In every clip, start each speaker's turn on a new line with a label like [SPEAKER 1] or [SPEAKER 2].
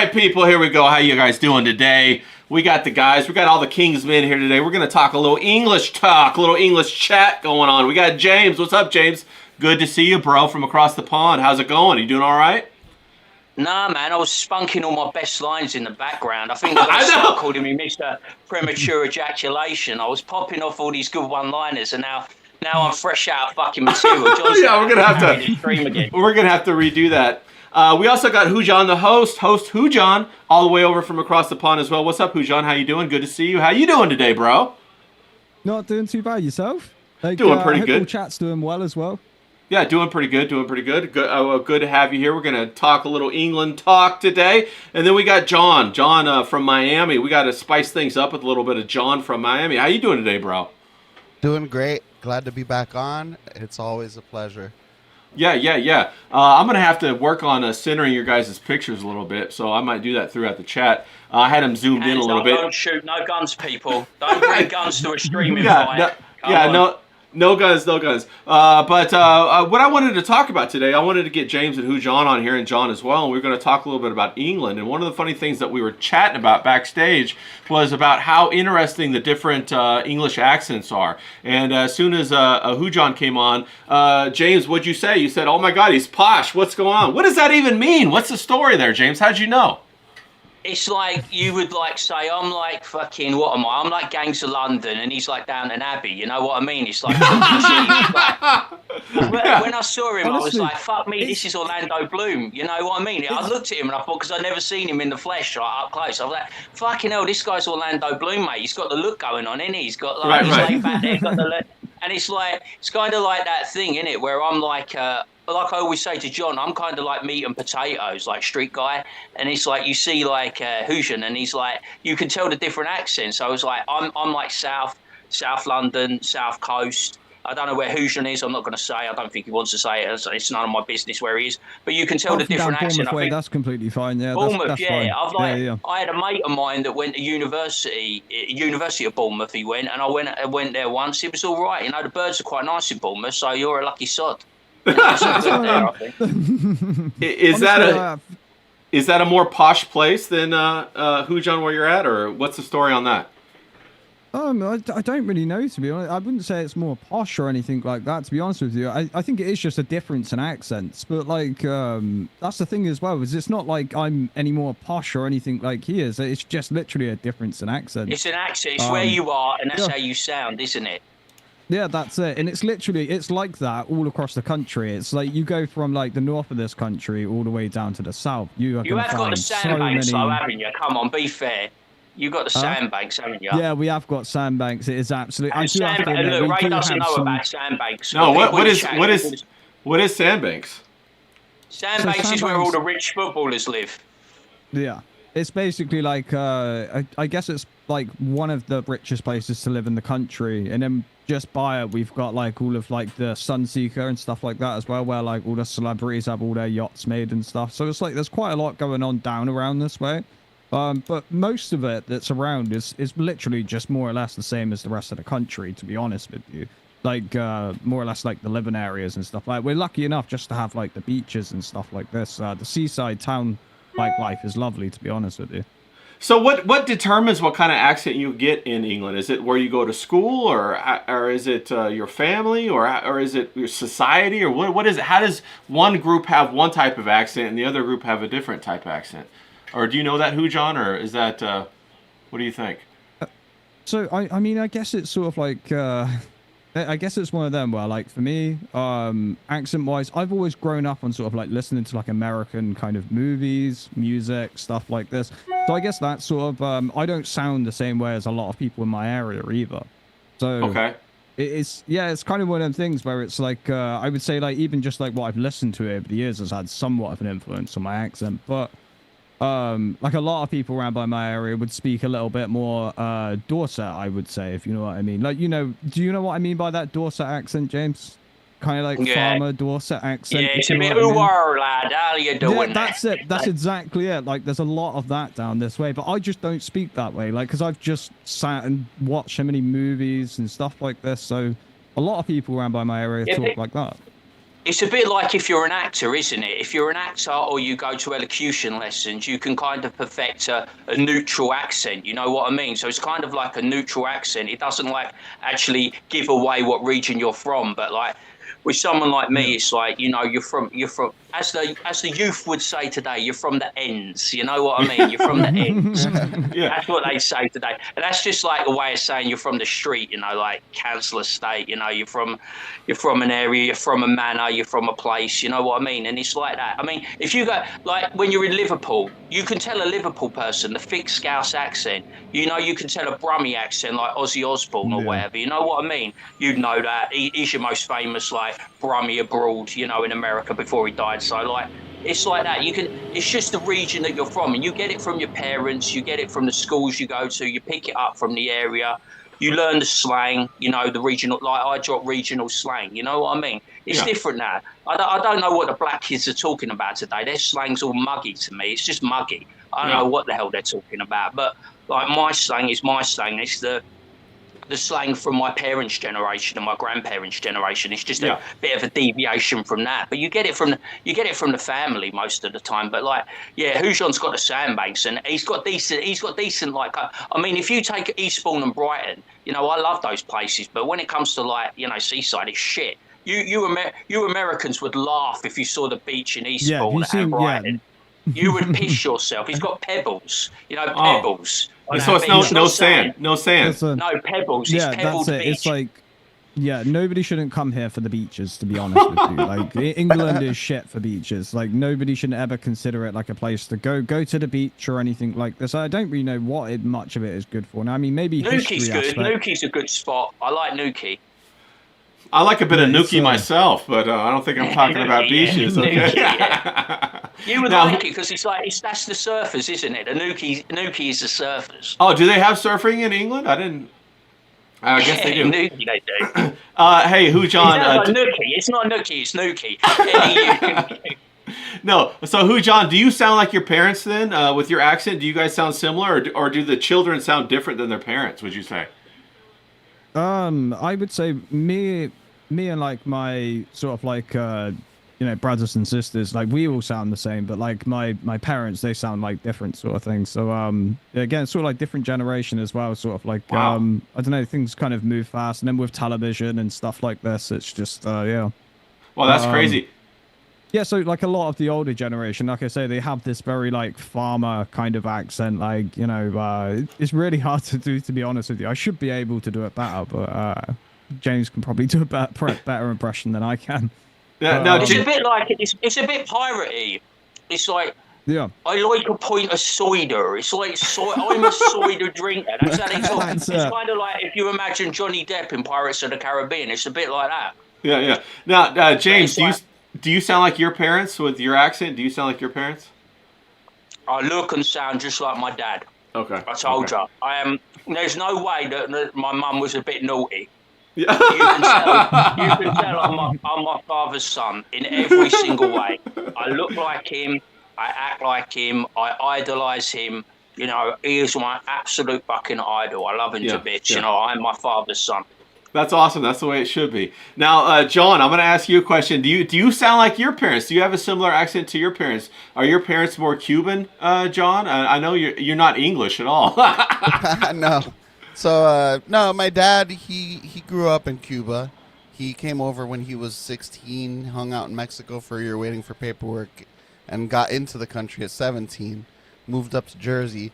[SPEAKER 1] right, people, here we go. How you guys doing today? We got the guys. We got all the Kingsmen here today. We're going to talk a little English talk, a little English chat going on. We got James. What's up, James? Good to see you, bro, from across the pond. How's it going? You doing all right?
[SPEAKER 2] Nah, man, I was spunking all my best lines in the background. I think I'm going
[SPEAKER 1] I
[SPEAKER 2] to start
[SPEAKER 1] know.
[SPEAKER 2] calling me Mr. Premature Ejaculation. I was popping off all these good one-liners, and now I'm fresh out of fucking material. John's
[SPEAKER 1] Yeah, we're gonna have
[SPEAKER 2] carry the
[SPEAKER 1] to.
[SPEAKER 2] stream again.
[SPEAKER 1] We're gonna have to redo that. We also got Hujan, the host Hujan, all the way over from across the pond as well. What's up, Hujan? How you doing? Good to see you. How you doing today, bro?
[SPEAKER 3] Not doing too bad yourself. Like,
[SPEAKER 1] Doing pretty
[SPEAKER 3] I hope
[SPEAKER 1] good.
[SPEAKER 3] all chat's doing well as well.
[SPEAKER 1] Yeah, doing pretty good. Doing pretty good. Good to have you here. We're gonna talk a little England talk today, and then we got John. John from Miami. We got to spice things up with a little bit of John from Miami. How you doing today, bro?
[SPEAKER 4] Doing great. Glad to be back on. It's always a pleasure.
[SPEAKER 1] Yeah. I'm gonna have to work on centering your guys' pictures a little bit, so I might do that throughout the chat. I had them zoomed in a
[SPEAKER 2] Hands
[SPEAKER 1] little
[SPEAKER 2] up,
[SPEAKER 1] bit.
[SPEAKER 2] don't shoot, no guns, people. Don't bring guns to a streaming
[SPEAKER 1] Yeah,
[SPEAKER 2] fight.
[SPEAKER 1] no guns, no guns. But what I wanted to talk about today, I wanted to get James and John on here, and John as well, and we are going to talk a little bit about England. And one of the funny things that we were chatting about backstage was about how interesting the different English accents are. And as soon as John came on, James, what'd you say? You said, "Oh my God, he's posh. What's going on?" What does that even mean? What's the story there, James? How'd you know?
[SPEAKER 2] It's like you would like say, I'm like fucking, what am I? I'm like Gangs of London, and he's like Downton Abbey. You know what I mean? It's like, when I saw him,
[SPEAKER 3] Honestly,
[SPEAKER 2] I was like, fuck me, this is Orlando Bloom. You know what I mean? I looked at him and I thought, because I'd never seen him in the flesh, right, up close. I was like, fucking hell, this guy's Orlando Bloom, mate. He's got the look going on, innit? He's got like,
[SPEAKER 1] Right.
[SPEAKER 2] he's like back there, got the look. And it's like, it's kind of like that thing, innit, where I'm like I always say to John, I'm kind of like meat and potatoes, like street guy. And it's like you see like Hujan, and he's like, you can tell the different accents. So I was like, I'm like South London, South Coast. I don't know where Hujan is. I'm not going to say. I don't think he wants to say it. It's none of my business where he is. But you can tell the different accent.
[SPEAKER 3] I think that's completely fine. Yeah,
[SPEAKER 2] Bournemouth,
[SPEAKER 3] that's
[SPEAKER 2] yeah.
[SPEAKER 3] fine.
[SPEAKER 2] I had a mate of mine that went to University of Bournemouth. He went, and I went there once. It was all right. You know, the birds are quite nice in Bournemouth, so you're a lucky sod. You know, so good there, I think.
[SPEAKER 1] Is that a more posh place than Hujan where you're at, or what's the story on that?
[SPEAKER 3] I don't really know, to be honest. I wouldn't say it's more posh or anything like that, to be honest with you. I think it is just a difference in accents. But, like, that's the thing as well, is it's not like I'm any more posh or anything like he is. It's just literally a difference in accent.
[SPEAKER 2] It's an accent. It's where you are, and that's how you sound, isn't it?
[SPEAKER 3] Yeah, that's it. And it's like that all across the country. It's like you go from like the north of this country all the way down to the south. You have
[SPEAKER 2] got the sandbanks, though, haven't you? Come on, be fair. You got the sandbanks, haven't you?
[SPEAKER 3] Yeah, we have got sandbanks. It is absolutely.
[SPEAKER 2] Look, Ray doesn't know about sandbanks.
[SPEAKER 1] No, what is sandbanks?
[SPEAKER 2] Sandbanks is where all the rich footballers live.
[SPEAKER 3] Yeah. It's basically like, I guess it's like one of the richest places to live in the country. And then just by it, we've got like all of like the Sunseeker and stuff like that as well, where like all the celebrities have all their yachts made and stuff. So it's like there's quite a lot going on down around this way. But most of it that's around is literally just more or less the same as the rest of the country, to be honest with you. Like, more or less like the living areas and stuff. Like, we're lucky enough just to have like the beaches and stuff like this. The seaside town like life is lovely, to be honest with you.
[SPEAKER 1] So what determines what kind of accent you get in England? Is it where you go to school, or is it your family, or is it your society, or what is it? How does one group have one type of accent and the other group have a different type of accent? Or do you know that, John, or is that what do you think?
[SPEAKER 3] So I mean, I guess it's sort of like I guess it's one of them where, like, for me, accent wise, I've always grown up on sort of like listening to like American kind of movies, music, stuff like this. So I guess that's sort of I don't sound the same way as a lot of people in my area either. So
[SPEAKER 1] okay.
[SPEAKER 3] It's kind of one of them things where it's like I would say like even just like what I've listened to over the years has had somewhat of an influence on my accent, but like a lot of people around by my area would speak a little bit more Dorset, I would say, if you know what I mean. Like, do you know what I mean by that Dorset accent, James? Kind of like farmer Dorset accent.
[SPEAKER 2] Yeah, it's a bit lad. How you doing?
[SPEAKER 3] Yeah, that's it. That's exactly it. Like, there's a lot of that down this way, but I just don't speak that way. Like, because I've just sat and watched so many movies and stuff like this. So a lot of people around by my area talk like that.
[SPEAKER 2] It's a bit like if you're an actor, isn't it? If you're an actor or you go to elocution lessons, you can kind of perfect a neutral accent. You know what I mean? So it's kind of like a neutral accent. It doesn't like actually give away what region you're from, but like with someone like me, it's like you're from as the youth would say today, you're from the ends. You know what I mean? You're from the ends.
[SPEAKER 1] Yeah.
[SPEAKER 2] That's what they say today, and that's just like a way of saying you're from the street. Like council estate. You're from an area, you're from a manor, you're from a place. You know what I mean? And it's like that. I mean, if you go like when you're in Liverpool, you can tell a Liverpool person the thick Scouse accent. You can tell a Brummie accent like Ozzy Osbourne or whatever. You know what I mean? You'd know that. He's your most famous like Brummie abroad. In America before he died. So like. It's like that. It's just the region that you're from, and you get it from your parents. You get it from the schools you go to. You pick it up from the area. You learn the slang. The regional. Like I drop regional slang. You know what I mean? It's different now. I don't know what the black kids are talking about today. Their slang's all muggy to me. It's just muggy. I don't know what the hell they're talking about. But like my slang is my slang. It's the slang from my parents' generation and my grandparents' generation. It's just a bit of a deviation from that. But you get it from the family most of the time. But like, Hujon's got the sandbanks and he's got decent like. I mean, if you take Eastbourne and Brighton, I love those places. But when it comes to like, seaside, it's shit. You Americans would laugh if you saw the beach in Eastbourne and Brighton. You would piss yourself. He's got pebbles, pebbles.
[SPEAKER 1] So it's no sand. No sand.
[SPEAKER 2] No pebbles.
[SPEAKER 3] Yeah,
[SPEAKER 2] It's pebbled
[SPEAKER 3] that's it.
[SPEAKER 2] beach.
[SPEAKER 3] It's like, nobody shouldn't come here for the beaches, to be honest with you. Like, England is shit for beaches. Like, nobody should ever consider it like a place to go to the beach or anything like this. I don't really know what much of it is good for. Now, I mean, maybe
[SPEAKER 2] Nuki's good. Nuki's a good spot. I like Nuki.
[SPEAKER 1] I like a bit of Nuki myself, but I don't think I'm talking about beaches. Okay.
[SPEAKER 2] You would like it because that's the surfers, isn't it? The Nuki is the surfers.
[SPEAKER 1] Oh, do they have surfing in England? I guess they do.
[SPEAKER 2] Nuki, they do.
[SPEAKER 1] Hey, Hujon.
[SPEAKER 2] Nuki. It's not Nuki. It's Nuki.
[SPEAKER 1] No. So, Hujon, do you sound like your parents then? With your accent, do you guys sound similar, or do the children sound different than their parents? Would you say?
[SPEAKER 3] I would say me and like my sort of like brothers and sisters, like we all sound the same, but like my parents, they sound like different sort of things. So again, sort of like different generation as well, sort of like I don't know, things kind of move fast, and then with television and stuff like this, it's just
[SPEAKER 1] Well, that's crazy.
[SPEAKER 3] Yeah, so like a lot of the older generation, like I say, they have this very like farmer kind of accent. Like, it's really hard to do, to be honest with you. I should be able to do it better, but James can probably do a better impression than I can.
[SPEAKER 1] Yeah, no,
[SPEAKER 2] it's a bit like it's a bit piratey. It's like I like a pint of cider. It's like I'm a cider drinker. That's how they talk. It's kind of like if you imagine Johnny Depp in Pirates of the Caribbean. It's a bit like that.
[SPEAKER 1] Yeah. Now, James, do you sound like your parents with your accent? Do you sound like your parents?
[SPEAKER 2] I look and sound just like my dad.
[SPEAKER 1] Okay.
[SPEAKER 2] I told you. I am. There's no way that my mum was a bit naughty.
[SPEAKER 1] Yeah.
[SPEAKER 2] You can tell I'm my father's son in every single way. I look like him. I act like him. I idolize him. He is my absolute fucking idol. I love him to bits.
[SPEAKER 1] Yeah.
[SPEAKER 2] I'm my father's son.
[SPEAKER 1] That's awesome. That's the way it should be. Now, John, I'm going to ask you a question. Do you sound like your parents? Do you have a similar accent to your parents? Are your parents more Cuban, John? I know you're not English at all.
[SPEAKER 4] No. So, no, my dad, he grew up in Cuba. He came over when he was 16, hung out in Mexico for a year waiting for paperwork, and got into the country at 17, moved up to Jersey.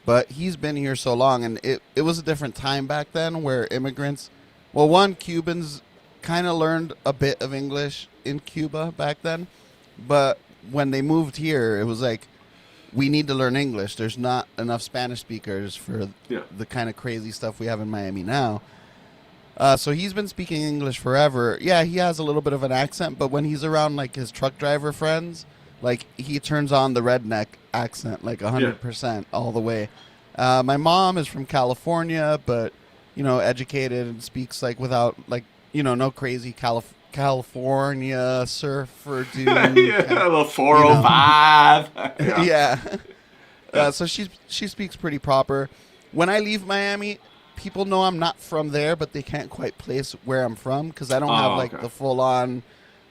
[SPEAKER 4] But he's been here so long, and it was a different time back then where immigrants... Well, Cubans kind of learned a bit of English in Cuba back then, but when they moved here, it was like, we need to learn English. There's not enough Spanish speakers for the kind of crazy stuff we have in Miami now. So he's been speaking English forever. Yeah, he has a little bit of an accent, but when he's around like his truck driver friends, like he turns on the redneck accent like 100% all the way. My mom is from California, but educated and speaks like without like, no crazy California surfer dude.
[SPEAKER 1] The 405.
[SPEAKER 4] So she speaks pretty proper. When I leave Miami, people know I'm not from there, but they can't quite place where I'm from because I don't have like the full on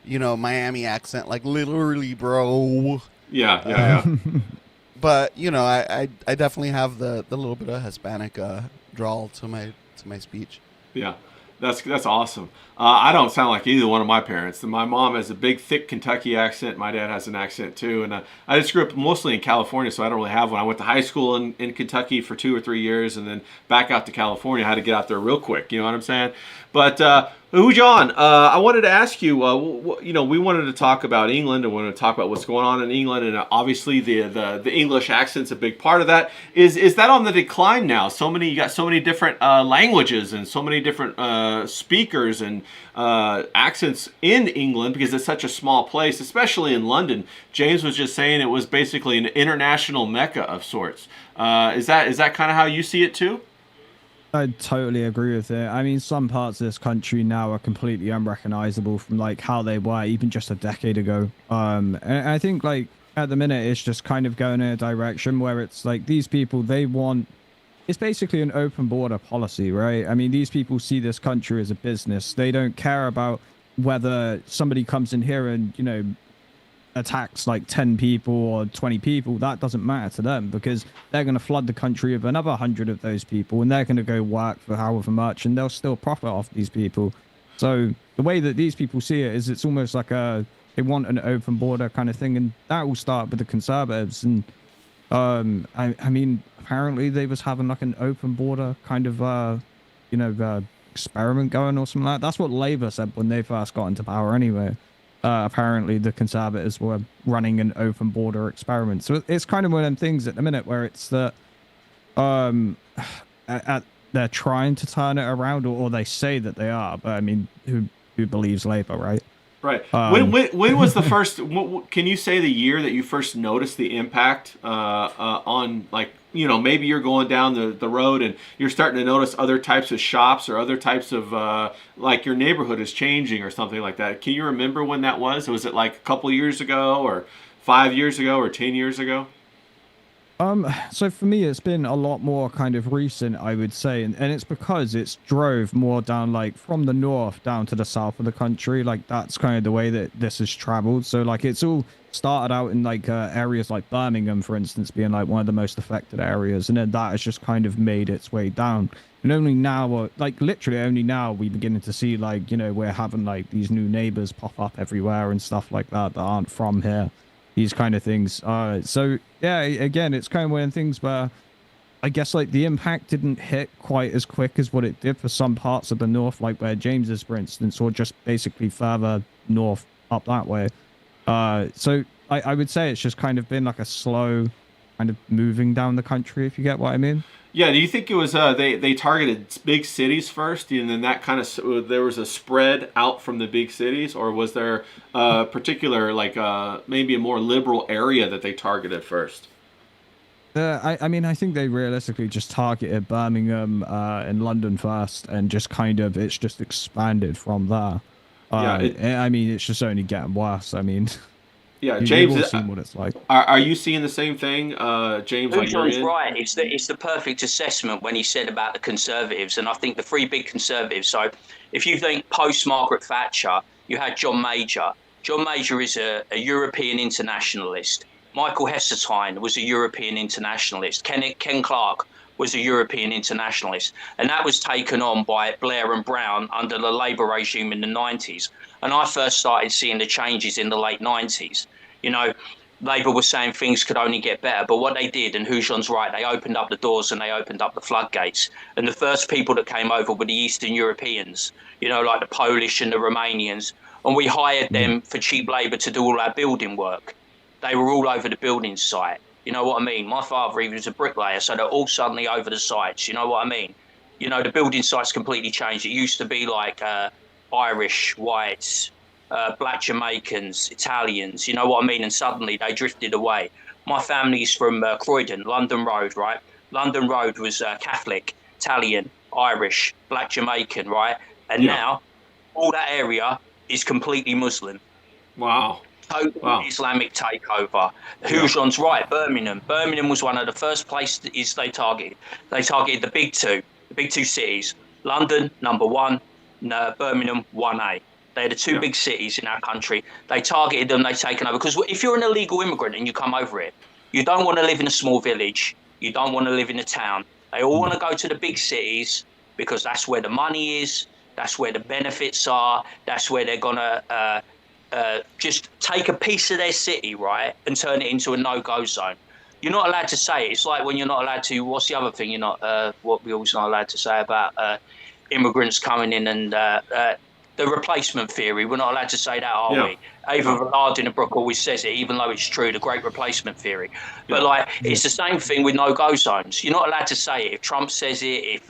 [SPEAKER 4] Miami accent, like literally, bro.
[SPEAKER 1] Yeah.
[SPEAKER 4] But I definitely have the little bit of Hispanic drawl to my speech.
[SPEAKER 1] Yeah, that's awesome. I don't sound like either one of my parents. My mom has a big, thick Kentucky accent. My dad has an accent too, and I just grew up mostly in California, so I don't really have one. I went to high school in Kentucky for 2 or 3 years, and then back out to California. I had to get out there real quick. You know what I'm saying? But John, I wanted to ask you. We wanted to talk about England, and we wanted to talk about what's going on in England, and obviously the English accent's a big part of that. Is that on the decline now? You got so many different languages and so many different speakers and accents in England because it's such a small place, especially in London. James was just saying it was basically an international mecca of sorts. Is that kind of how you see it too?
[SPEAKER 3] I totally agree with it. I mean, some parts of this country now are completely unrecognizable from like how they were even just a decade ago. And I think like at the minute it's just kind of going in a direction where it's like these people, it's basically an open border policy, right? I mean, these people see this country as a business. They don't care about whether somebody comes in here and, attacks like 10 people or 20 people. That doesn't matter to them because they're going to flood the country with another 100 of those people and they're going to go work for however much and they'll still profit off these people. So the way that these people see it is it's almost like they want an open border kind of thing, and that will start with the Conservatives. And I mean, apparently they was having like an open border kind of experiment going or something like that. That's what Labour said when they first got into power anyway. Apparently the Conservatives were running an open border experiment. So it's kind of one of them things at the minute where it's that they're trying to turn it around, or they say that they are. But I mean, who believes Labour, right?
[SPEAKER 1] Right. When was the first? Can you say the year that you first noticed the impact on, like, maybe you're going down the road and you're starting to notice other types of shops or other types of like your neighborhood is changing or something like that. Can you remember when that was? Was it like a couple years ago or 5 years ago or 10 years ago?
[SPEAKER 3] So for me, it's been a lot more kind of recent, I would say, and it's because it's drove more down like from the north down to the south of the country. Like that's kind of the way that this has traveled. So like it's all started out in like areas like Birmingham, for instance, being like one of the most affected areas, and then that has just kind of made its way down. And only now, like literally only now, we beginning to see like we're having like these new neighbors pop up everywhere and stuff like that aren't from here. These kind of things. So yeah, again, it's kind of one of the things where I guess like the impact didn't hit quite as quick as what it did for some parts of the north, like where James is, for instance, or just basically further north up that way. So I would say it's just kind of been like a slow kind of moving down the country, if you get what I mean.
[SPEAKER 1] Yeah, do you think it was they targeted big cities first, and then that kind of there was a spread out from the big cities, or was there a particular like maybe a more liberal area that they targeted first?
[SPEAKER 3] I mean, I think they realistically just targeted Birmingham and London first, and just kind of it's just expanded from there. I mean, it's just only getting worse. I mean.
[SPEAKER 1] Yeah, James,
[SPEAKER 3] you've all seen what it's like.
[SPEAKER 1] Are you seeing the same thing, James?
[SPEAKER 2] John's right. It's the perfect assessment when he said about the Conservatives, and I think the three big Conservatives. So, if you think post Margaret Thatcher, you had John Major. John Major is a European internationalist. Michael Heseltine was a European internationalist. Ken Clarke was a European internationalist, and that was taken on by Blair and Brown under the Labour regime in the 90s. And I first started seeing the changes in the late 90s. Labour was saying things could only get better, but what they did, and Hujon's right, they opened up the doors and they opened up the floodgates. And the first people that came over were the Eastern Europeans, like the Polish and the Romanians, and we hired them for cheap labour to do all our building work. They were all over the building site. You know what I mean? My father, he was a bricklayer, so they're all suddenly over the sites. You know what I mean? The building site's completely changed. It used to be like Irish, whites, black Jamaicans, Italians, you know what I mean? And suddenly they drifted away. My family's from Croydon, London Road, right? London Road was Catholic, Italian, Irish, black Jamaican, right? And now all that area is completely Muslim.
[SPEAKER 1] Wow.
[SPEAKER 2] Total Islamic takeover. Hujon's right. Birmingham was one of the first places they targeted. They targeted the big two cities. London, number one, Birmingham, 1A. They're the two big cities in our country. They targeted them. They've taken over. Because if you're an illegal immigrant and you come over here, you don't want to live in a small village. You don't want to live in a town. They all want to go to the big cities because that's where the money is. That's where the benefits are. That's where they're gonna just take a piece of their city, right, and turn it into a no-go zone. You're not allowed to say it. It's like when you're not allowed to. What's the other thing? You're not. What we always not allowed to say about immigrants coming in and the replacement theory. We're not allowed to say that, are we? Ava Lardinabrook always says it, even though it's true, the great replacement theory. But like, it's the same thing with no-go zones. You're not allowed to say it. If Trump says it,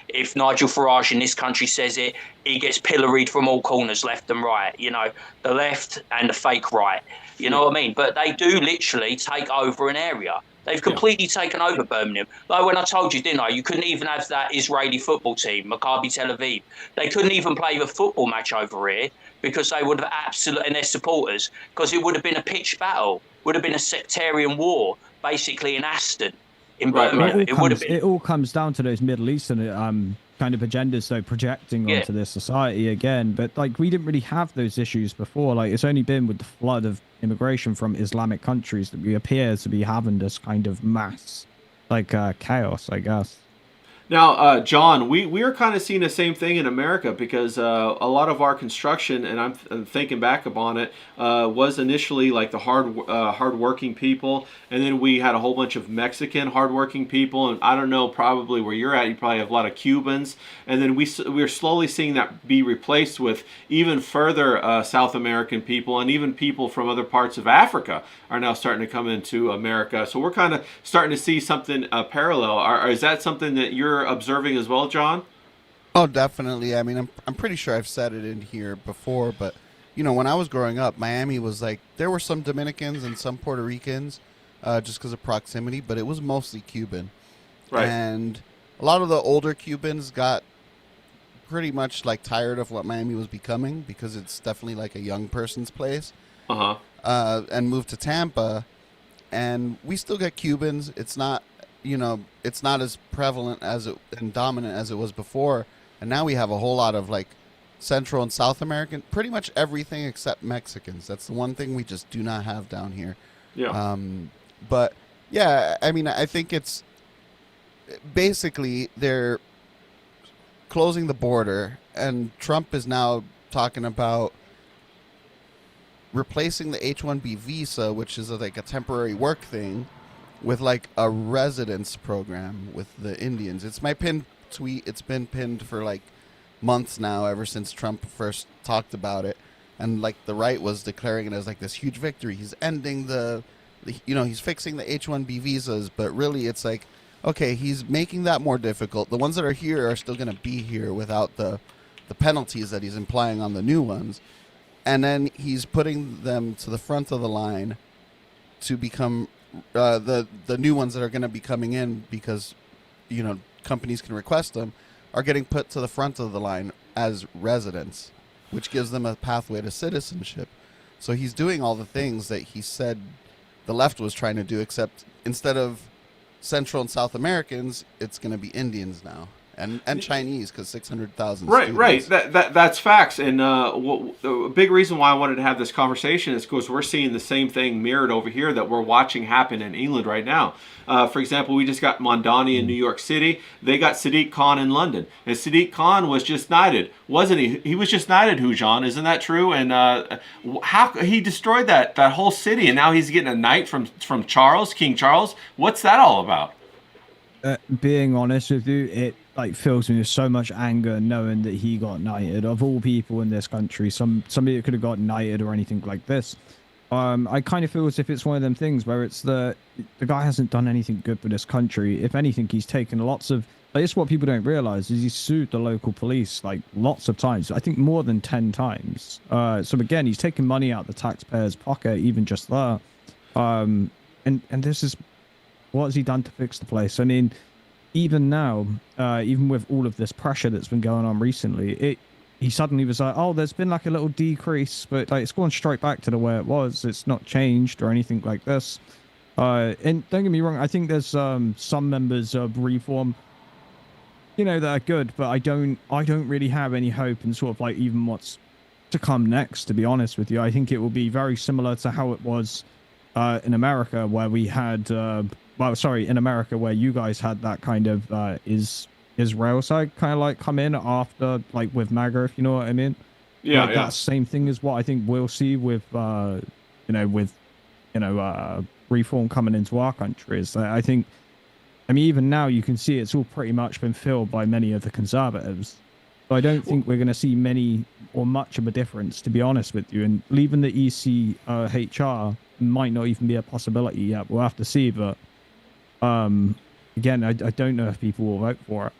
[SPEAKER 2] if Nigel Farage in this country says it, he gets pilloried from all corners, left and right. You know, the left and the fake right. You know what I mean? But they do literally take over an area. They've completely taken over Birmingham. Like when I told you, didn't I? You couldn't even have that Israeli football team, Maccabi Tel Aviv. They couldn't even play the football match over here because they would have absolutely, and their supporters, because it would have been a pitched battle, would have been a sectarian war, basically in Aston, in Birmingham. It would have been.
[SPEAKER 3] It all comes down to those Middle Eastern kind of agendas, though, projecting onto this society again. But like, we didn't really have those issues before. Like, it's only been with the flood of immigration from Islamic countries that we appear to be having this kind of mass, like, chaos, I guess.
[SPEAKER 1] Now, John, we are kind of seeing the same thing in America because a lot of our construction, and I'm thinking back upon it, was initially like the hardworking people, and then we had a whole bunch of Mexican hardworking people, and I don't know, probably where you're at, you probably have a lot of Cubans, and then we're slowly seeing that be replaced with even further South American people, and even people from other parts of Africa are now starting to come into America. So we're kind of starting to see something parallel. Is that something that you're observing as well, John?
[SPEAKER 4] Oh, definitely. I mean, I'm pretty sure I've said it in here before, but you know, when I was growing up, Miami was like, there were some Dominicans and some Puerto Ricans, just because of proximity, but it was mostly Cuban.
[SPEAKER 1] Right.
[SPEAKER 4] And a lot of the older Cubans got pretty much like tired of what Miami was becoming because it's definitely like a young person's place. And moved to Tampa, and we still get Cubans. It's not, you know, it's not as prevalent and dominant as it was before. And now we have a whole lot of like Central and South American, pretty much everything except Mexicans. That's the one thing we just do not have down here.
[SPEAKER 1] Yeah.
[SPEAKER 4] But yeah, I mean, I think it's basically they're closing the border, and Trump is now talking about replacing the H-1B visa, which is like a temporary work thing, with like a residence program with the Indians. It's my pinned tweet. It's been pinned for like months now, ever since Trump first talked about it. And like the right was declaring it as like this huge victory. He's ending he's fixing the H-1B visas, but really it's like, okay, he's making that more difficult. The ones that are here are still going to be here without the penalties that he's implying on the new ones. And then he's putting them to the front of the line to become the new ones that are going to be coming in because, you know, companies can request them, are getting put to the front of the line as residents, which gives them a pathway to citizenship. So he's doing all the things that he said the left was trying to do, except instead of Central and South Americans, it's going to be Indians now. And Chinese, because 600,000
[SPEAKER 1] Right,
[SPEAKER 4] students.
[SPEAKER 1] right. That's facts. And a big reason why I wanted to have this conversation is because we're seeing the same thing mirrored over here that we're watching happen in England right now. For example, we just got Mondani in New York City. They got Sadiq Khan in London. And Sadiq Khan was just knighted, wasn't he? He was just knighted, Hujan. Isn't that true? And how he destroyed that whole city, and now he's getting a knight from Charles, King Charles. What's that all about?
[SPEAKER 3] Being honest with you, it like fills me with so much anger knowing that he got knighted. Of all people in this country, somebody that could have got knighted or anything like this. I kind of feel as if it's one of them things where it's the guy hasn't done anything good for this country. If anything, he's taken lots of. Like, it's what people don't realize is he's sued the local police like lots of times. I think more than 10 times. So again, he's taking money out the taxpayer's pocket, even just there. And this is. What has he done to fix the place? I mean, even now, even with all of this pressure that's been going on recently, he suddenly was like, oh, there's been like a little decrease, but like it's gone straight back to the way it was. It's not changed or anything like this. And don't get me wrong, I think there's some members of Reform, you know, that are good, but I don't really have any hope in sort of like even what's to come next, to be honest with you. I think it will be very similar to how it was in America, where we had, well, sorry, in America, where you guys had that kind of Israel side kind of like come in after, like with MAGA, if you know what I mean.
[SPEAKER 1] Yeah,
[SPEAKER 3] Like
[SPEAKER 1] yeah.
[SPEAKER 3] that same thing is what I think we'll see with, with, reform coming into our countries. I think, I mean, even now you can see it's all pretty much been filled by many of the conservatives. So I don't think we're going to see many or much of a difference, to be honest with you. And leaving the ECHR might not even be a possibility yet. We'll have to see. But again, I don't know if people will vote for it.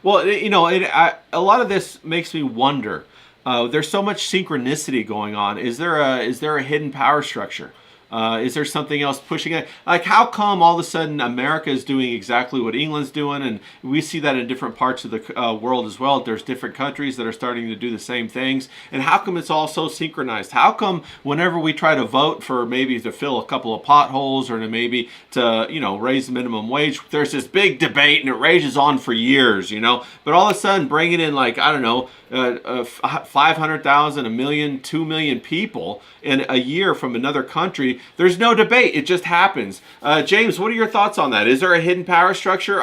[SPEAKER 1] Well, a lot of this makes me wonder. There's so much synchronicity going on. Is there a hidden power structure? Is there something else pushing it? Like, how come all of a sudden America is doing exactly what England's doing, and we see that in different parts of the world as well? There's different countries that are starting to do the same things, and how come it's all so synchronized? How come whenever we try to vote for maybe to fill a couple of potholes or to maybe to raise the minimum wage, there's this big debate and it rages on for years, But all of a sudden, bringing in 500,000, a million, 2 million people in a year from another country. There's no debate. It just happens. James, what are your thoughts on that? Is there a hidden power structure?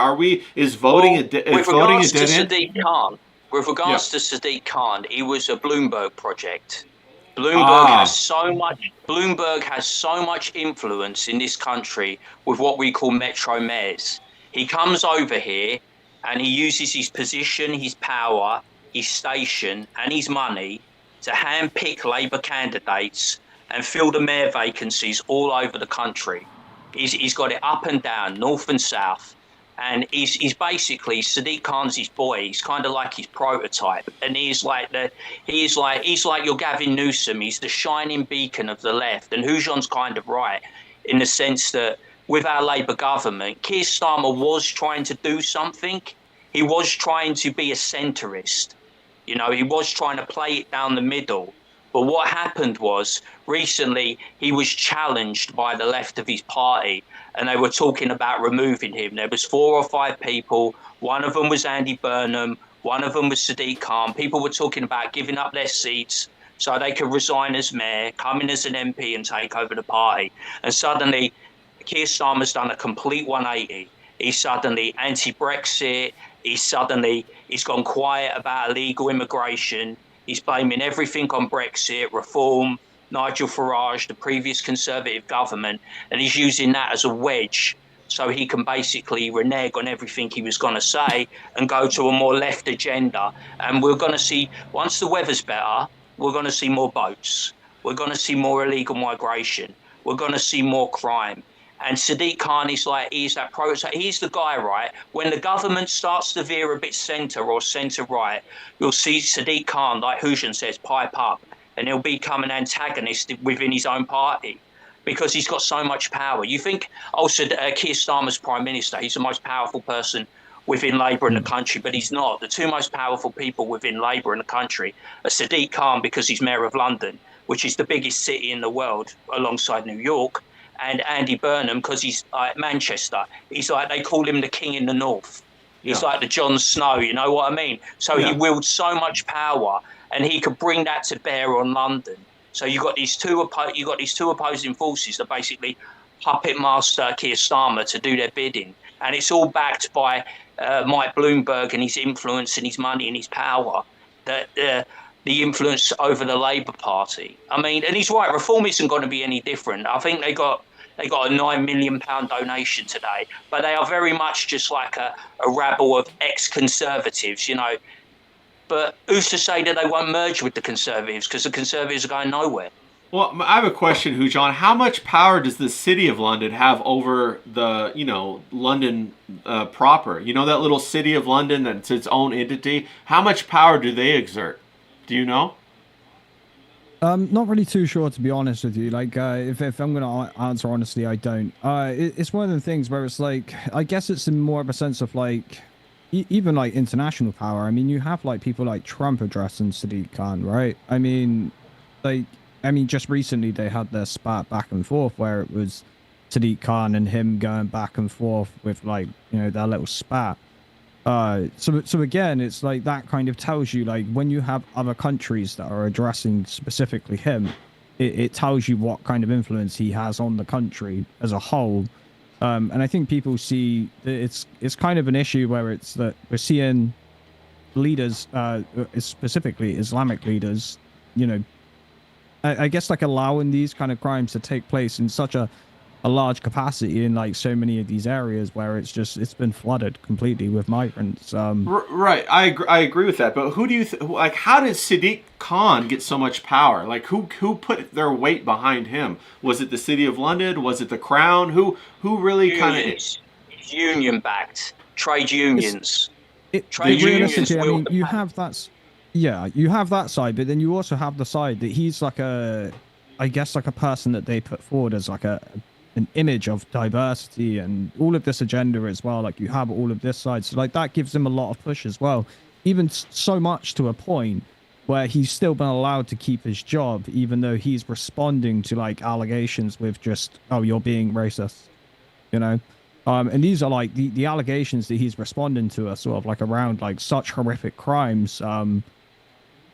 [SPEAKER 1] Is voting a dead end?
[SPEAKER 2] With regards to Sadiq Khan, he was a Bloomberg project. Bloomberg has so much influence in this country with what we call metro mayors. He comes over here and he uses his position, his power, his station and his money to handpick Labour candidates and fill the mayor vacancies all over the country. He's got it up and down, north and south. And he's basically, Sadiq Khan's his boy. He's kind of like his prototype. And he's like your Gavin Newsom. He's the shining beacon of the left. And Hujon's kind of right in the sense that with our Labour government, Keir Starmer was trying to do something. He was trying to be a centrist. He was trying to play it down the middle. But what happened was recently he was challenged by the left of his party and they were talking about removing him. There was 4 or 5 people. One of them was Andy Burnham. One of them was Sadiq Khan. People were talking about giving up their seats so they could resign as mayor, come in as an MP and take over the party. And suddenly Keir Starmer's done a complete 180. He's suddenly anti-Brexit. He's gone quiet about illegal immigration. He's blaming everything on Brexit, reform, Nigel Farage, the previous Conservative government, and he's using that as a wedge so he can basically renege on everything he was going to say and go to a more left agenda. And we're going to see, once the weather's better, we're going to see more boats. We're going to see more illegal migration. We're going to see more crime. And Sadiq Khan he's that prototype. He's the guy, right? When the government starts to veer a bit centre or centre-right, you'll see Sadiq Khan, like Hujan says, pipe up. And he'll become an antagonist within his own party because he's got so much power. You think, Keir Starmer's Prime Minister, he's the most powerful person within Labour in the country, but he's not. The 2 most powerful people within Labour in the country are Sadiq Khan because he's Mayor of London, which is the biggest city in the world alongside New York, and Andy Burnham because he's Manchester. He's like, they call him the king in the north. He's like the Jon Snow, you know what I mean? So he wields so much power and he could bring that to bear on London. So you got these two opposing forces that basically puppet master Keir Starmer to do their bidding. And it's all backed by Mike Bloomberg and his influence and his money and his power. The influence over the Labour Party. I mean, and he's right, reform isn't going to be any different. I think they got a £9 million donation today, but they are very much just like a rabble of ex-Conservatives, But who's to say that they won't merge with the Conservatives because the Conservatives are going nowhere?
[SPEAKER 1] Well, I have a question, Hujan. How much power does the City of London have over the, London proper? That little City of London that's its own entity? How much power do they exert? Do you know?
[SPEAKER 3] Not really too sure, to be honest with you. Like, if I'm going to answer honestly, I don't. It's one of the things where it's like, I guess it's in more of a sense of like, even like international power. I mean, you have like people like Trump addressing Sadiq Khan, right? I mean, just recently they had their spat back and forth where it was Sadiq Khan and him going back and forth with like, their little spat. So again, it's like that kind of tells you, like, when you have other countries that are addressing specifically him, it tells you what kind of influence he has on the country as a whole. And I think people see that it's kind of an issue where it's that we're seeing leaders, specifically Islamic leaders, you know, I guess like allowing these kind of crimes to take place in such a large capacity in like so many of these areas where it's been flooded completely with migrants.
[SPEAKER 1] Right, I agree with that. But who do you like? How did Sadiq Khan get so much power? Like, who put their weight behind him? Was it the City of London? Was it the Crown? Who really kind of?
[SPEAKER 2] It's union backed trade unions.
[SPEAKER 3] Trade unions.
[SPEAKER 2] will
[SPEAKER 3] I mean, you have that. Yeah, you have that side, but then you also have the side that he's like I guess like a person that they put forward as like an image of diversity and all of this agenda as well. Like, you have all of this side, so like that gives him a lot of push as well, even so much to a point where he's still been allowed to keep his job, even though he's responding to like allegations with just, oh, you're being racist, you know. And these are like the allegations that he's responding to are sort of like around like such horrific crimes.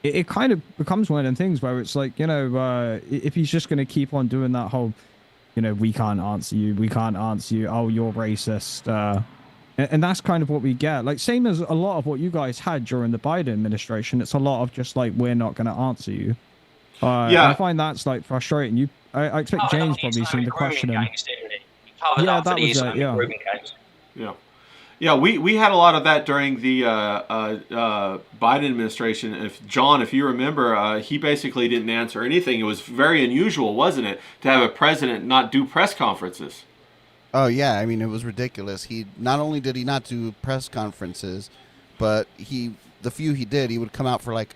[SPEAKER 3] It kind of becomes one of them things where it's like, you know, if he's just going to keep on doing that whole, you know, we can't answer you, oh, you're racist, and that's kind of what we get. Like, same as a lot of what you guys had during the Biden administration. It's a lot of just like, we're not going to answer you.
[SPEAKER 1] Yeah,
[SPEAKER 3] I find that's like frustrating. I expect James probably seen the question.
[SPEAKER 2] Yeah,
[SPEAKER 3] that was it. Yeah.
[SPEAKER 1] Yeah. Yeah, we had a lot of that during the Biden administration. If you remember, he basically didn't answer anything. It was very unusual, wasn't it, to have a president not do press conferences?
[SPEAKER 4] Oh yeah, I mean, it was ridiculous. He not only did he not do press conferences, but the few he did, he would come out for like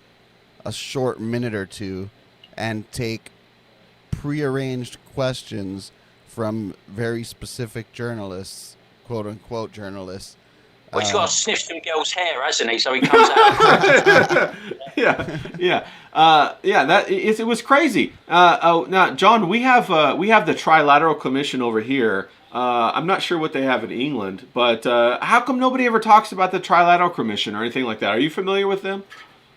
[SPEAKER 4] a short minute or two and take prearranged questions from very specific journalists, quote unquote journalists.
[SPEAKER 2] Well, he's got to sniff some girl's hair, hasn't he? So he comes out.
[SPEAKER 1] yeah. It was crazy. Now, John, we have the Trilateral Commission over here. I'm not sure what they have in England, but how come nobody ever talks about the Trilateral Commission or anything like that? Are you familiar with them?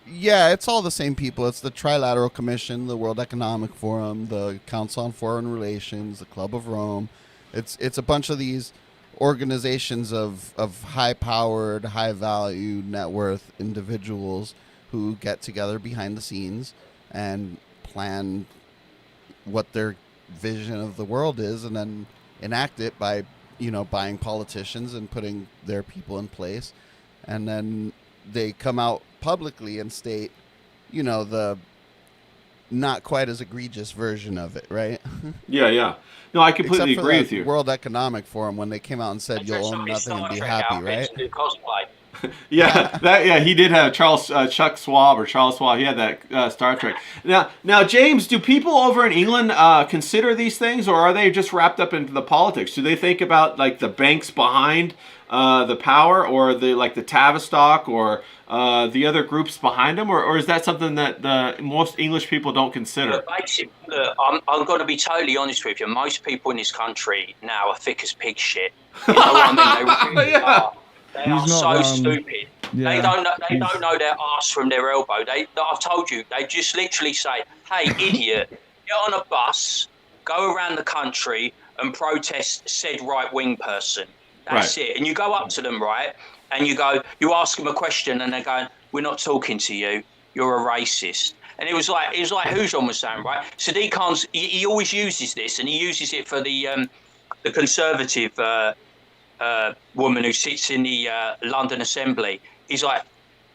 [SPEAKER 4] Yeah, it's all the same people. It's the Trilateral Commission, the World Economic Forum, the Council on Foreign Relations, the Club of Rome. It's a bunch of these organizations of high-powered, high-value, net worth individuals who get together behind the scenes and plan what their vision of the world is, and then enact it by, you know, buying politicians and putting their people in place. And then they come out publicly and state, you know, the not quite as egregious version of it, right?
[SPEAKER 1] Yeah. No, I completely agree with you.
[SPEAKER 4] World Economic Forum, when they came out and said you'll own nothing and be happy, right?
[SPEAKER 1] Yeah, he did have Charles Schwab. He had that Star Trek. Now, James, do people over in England consider these things, or are they just wrapped up into the politics? Do they think about like the banks behind the power, or the Tavistock, or the other groups behind them, or is that something that most English people don't consider?
[SPEAKER 2] I'm going to be totally honest with you. Most people in this country now are thick as pig shit. You know what I mean? They really are. They are so stupid. Yeah. They don't know their arse from their elbow. I've told you, they just literally say, "Hey, idiot, get on a bus, go around the country and protest said right-wing person." That's it. And you go up to them, right? And you ask them a question, and they're going, "We're not talking to you. You're a racist." And it was like Hujon was saying, right? Sadiq Khan's, he always uses this, and he uses it for the Conservative woman who sits in the London Assembly. He's like,